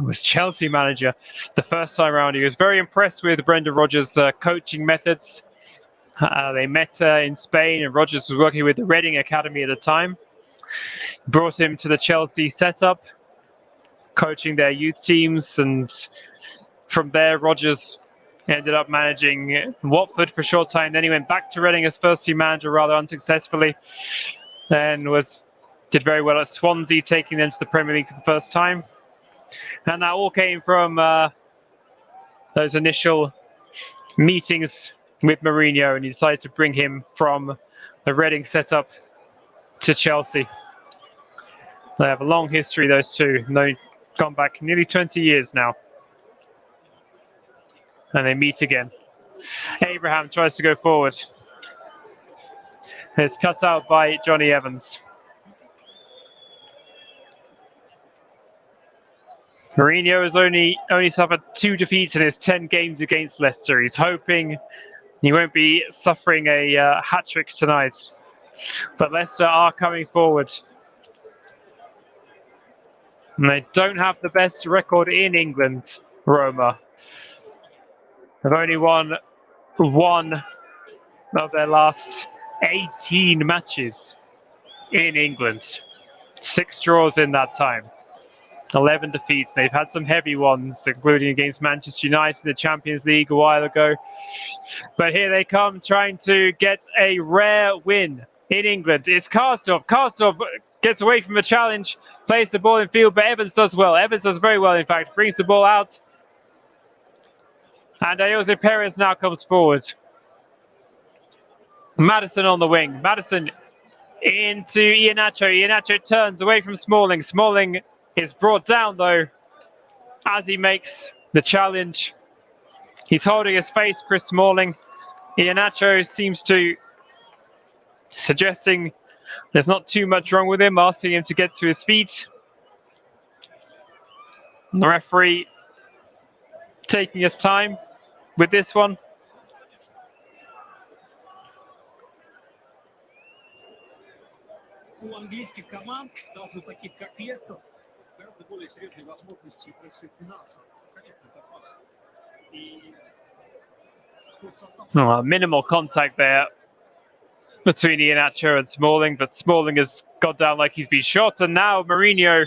[SPEAKER 1] was Chelsea manager the first time around. He was very impressed with Brendan Rodgers' coaching methods. They met in Spain, and Rodgers was working with the Reading Academy at the time. Brought him to the Chelsea setup, coaching their youth teams, and from there, Rodgers ended up managing Watford for a short time. Then he went back to Reading as first-team manager rather unsuccessfully, and did very well at Swansea, taking them to the Premier League for the first time. And that all came from those initial meetings with Mourinho, and he decided to bring him from the Reading setup to Chelsea. They have a long history, those two. They've gone back nearly 20 years now. And they meet again. Abraham tries to go forward. It's cut out by Johnny Evans. Mourinho has only suffered 2 defeats in his 10 games against Leicester. He's hoping he won't be suffering a hat-trick tonight. But Leicester are coming forward. And they don't have the best record in England, Roma. They've only won 1 of their last 18 matches in England. 6 draws in that time. 11 defeats. They've had some heavy ones, including against Manchester United in the Champions League a while ago. But here they come, trying to get a rare win in England. It's Karsdorp. Karsdorp gets away from the challenge, plays the ball in field, but Evans does well. Evans does very well, in fact. Brings the ball out. And Jose Perez now comes forward. Madison on the wing. Madison into Iheanacho. Iheanacho turns away from Smalling. Smalling is brought down, though, as he makes the challenge. He's holding his face, Chris Smalling. Iheanacho seems to suggesting there's not too much wrong with him, asking him to get to his feet. The referee taking his time with this one.
[SPEAKER 2] У английских команд, даже таких как Лестер, гораздо более серьезные возможности против финансов.
[SPEAKER 1] Minimal contact there between Iheanacho and Smalling, but Smalling has got down like he's been shot, and now Mourinho,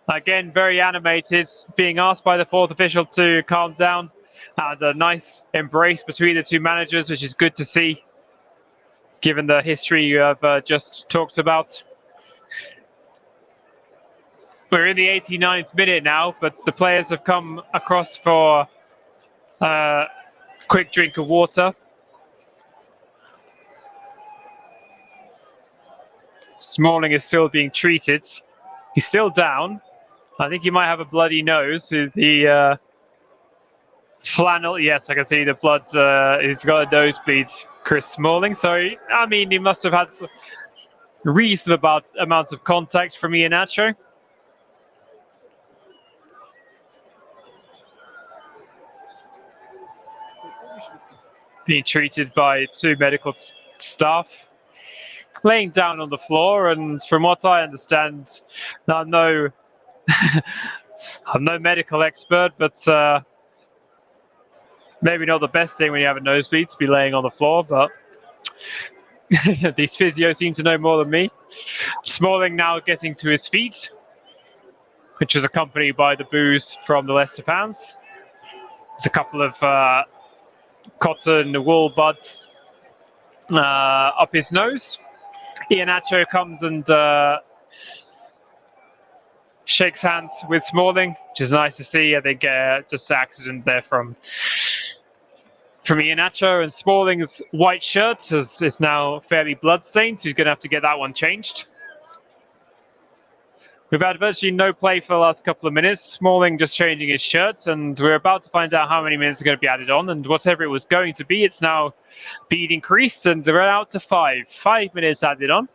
[SPEAKER 1] again very animated, being asked by the fourth official to calm down, and a nice embrace between the two managers, which is good to see, given the history you have just talked about. We're in the 89th minute now, but the players have come across for a quick drink of water. Smalling is still being treated. He's still down. I think he might have a bloody nose. Is the flannel? Yes, I can see the blood. He's got a nosebleed, Chris Smalling. So, I mean, he must have had reasonable amounts of contact from Iheanacho. Being treated by two medical staff. Laying down on the floor, and from what I understand, I'm no medical expert, but maybe not the best thing when you have a nosebleed to be laying on the floor, but these physios seem to know more than me. Smalling now getting to his feet, which is accompanied by the boos from the Leicester fans. There's a couple of cotton wool buds up his nose. Iheanacho comes and shakes hands with Smalling, which is nice to see. I think just an accident there from Iheanacho, and Smalling's white shirt is now fairly bloodstained, so he's going to have to get that one changed. We've had virtually no play for the last couple of minutes. Smalling just changing his shirts, and we're about to find out how many minutes are going to be added on. And whatever it was going to be, it's now been increased, and we're out to 5. 5 minutes added on.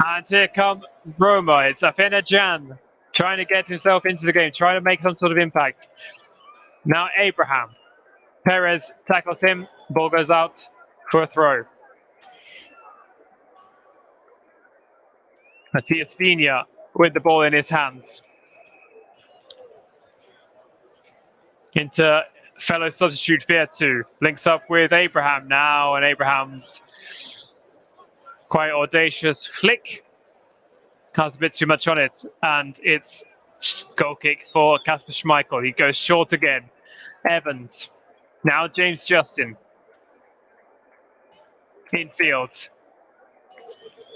[SPEAKER 1] And here come Roma. It's Afena-Can trying to get himself into the game, trying to make some sort of impact. Now Abraham. Perez tackles him. Ball goes out for a throw. Matías Viña with the ball in his hands. Into fellow substitute Vertu. Links up with Abraham now, and Abraham's quite audacious flick has a bit too much on it, and it's goal kick for Kasper Schmeichel. He goes short again. Evans. Now James Justin. Infield.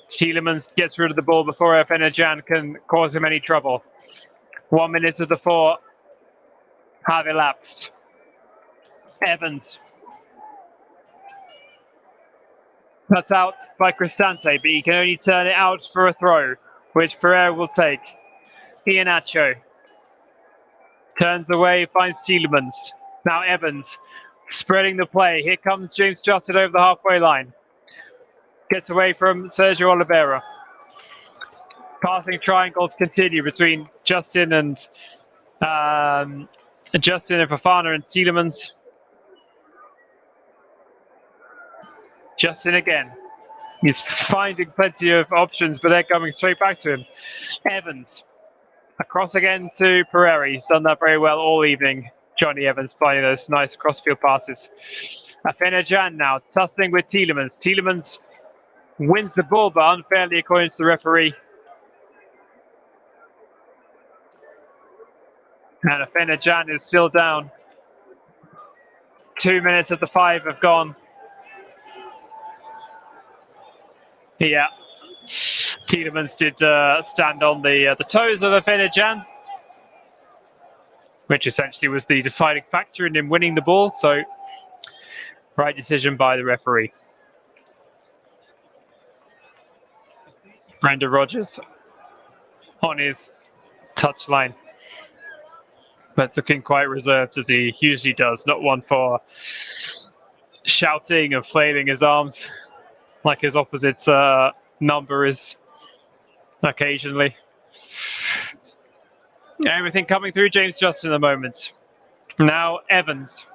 [SPEAKER 1] Tielemans gets rid of the ball before Afena-Can can cause him any trouble. 1 minute of the 4 have elapsed. Evans. That's out by Cristante, but he can only turn it out for a throw, which Pereira will take. Iheanacho turns away, finds Tielemans. Now Evans spreading the play. Here comes James Justin over the halfway line. Gets away from Sergio Oliveira. Passing triangles continue between Justin and Fofana and Tielemans. Justin again. He's finding plenty of options, but they're coming straight back to him. Evans. Across again to Pereira. He's done that very well all evening. Johnny Evans finding those nice crossfield passes. Afena-Can now tussling with Tielemans. Tielemans wins the ball, but unfairly according to the referee. And Afena-Can is still down. 2 minutes of the 5 have gone. Yeah. Tielemans did stand on the toes of Afena-Can, which essentially was the deciding factor in him winning the ball. So, right decision by the referee. Brendan Rodgers on his touchline, but looking quite reserved as he usually does. Not one for shouting and flailing his arms like his opposite's number is occasionally. Everything coming through James Justin at the moment. Now Evans.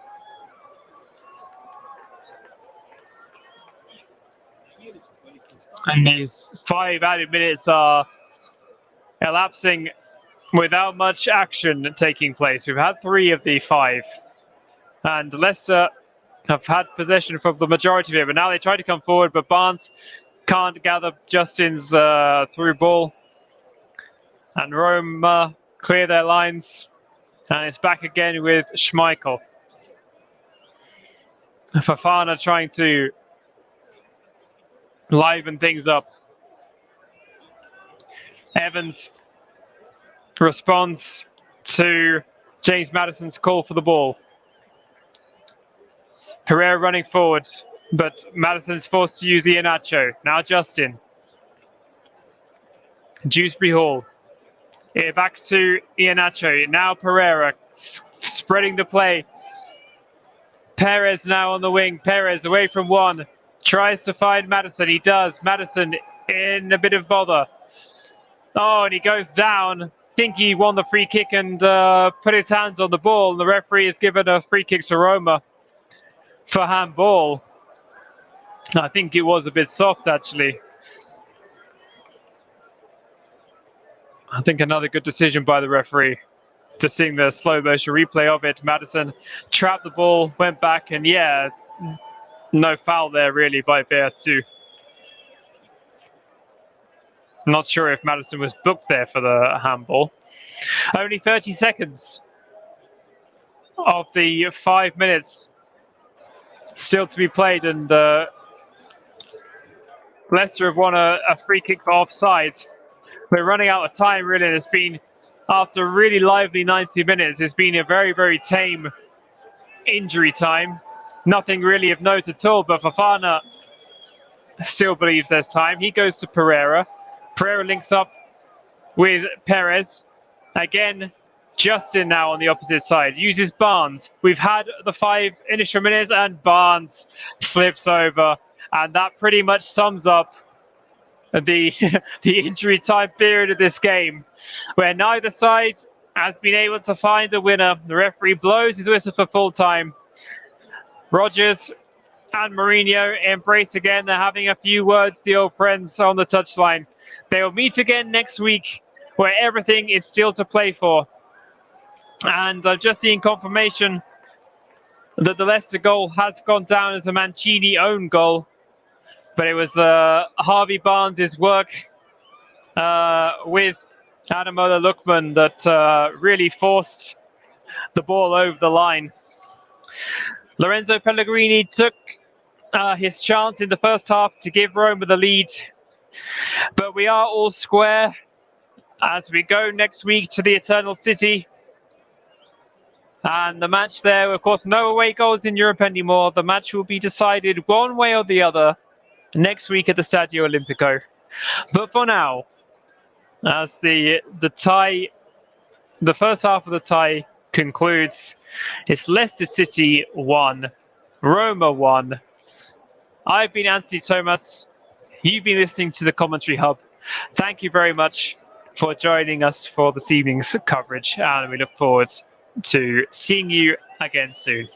[SPEAKER 1] And these 5 added minutes are elapsing without much action taking place. We've had 3 of the 5. And Leicester have had possession for the majority of it, but now they try to come forward, but Barnes can't gather Justin's through ball. And Roma clear their lines. And it's back again with Schmeichel. Fofana trying to liven things up. Evans responds to James Maddison's call for the ball. Herrera running forward, but Maddison's forced to use Iheanacho. Now Justin. Dewsbury Hall. Back to Iheanacho. Now Pereira spreading the play. Perez now on the wing. Perez away from one. Tries to find Maddison. He does. Maddison in a bit of bother. Oh, and he goes down. I think he won the free kick and put his hands on the ball. The referee has given a free kick to Roma for handball. I think it was a bit soft, actually. I think another good decision by the referee. Just seeing the slow motion replay of it. Maddison trapped the ball, went back, and yeah, no foul there really by Vertu. I'm not sure if Maddison was booked there for the handball. Only 30 seconds of the 5 minutes still to be played, and Leicester have won a free kick for offside. We're running out of time, really. It's been, after a really lively 90 minutes, it's been a very, very tame injury time. Nothing really of note at all, but Fofana still believes there's time. He goes to Pereira. Pereira links up with Perez. Again, Justin now on the opposite side. Uses Barnes. We've had the 5 initial minutes, and Barnes slips over. And that pretty much sums up the injury time period of this game, where neither side has been able to find a winner. The referee blows his whistle for full time. Rodgers and Mourinho embrace again. They're having a few words, the old friends on the touchline. They will meet again next week, where everything is still to play for. And I've just seen confirmation that the Leicester goal has gone down as a Mancini own goal. But it was Harvey Barnes' work with Ademola Lookman that really forced the ball over the line. Lorenzo Pellegrini took his chance in the first half to give Roma the lead. But we are all square as we go next week to the Eternal City. And the match there, of course, no away goals in Europe anymore. The match will be decided one way or the other next week at the Stadio Olimpico. But for now, as the tie, the first half of the tie concludes, it's Leicester City 1, Roma 1. I've been Anthony Thomas. You've been listening to the Commentary Hub. Thank you very much for joining us for this evening's coverage, and we look forward to seeing you again soon.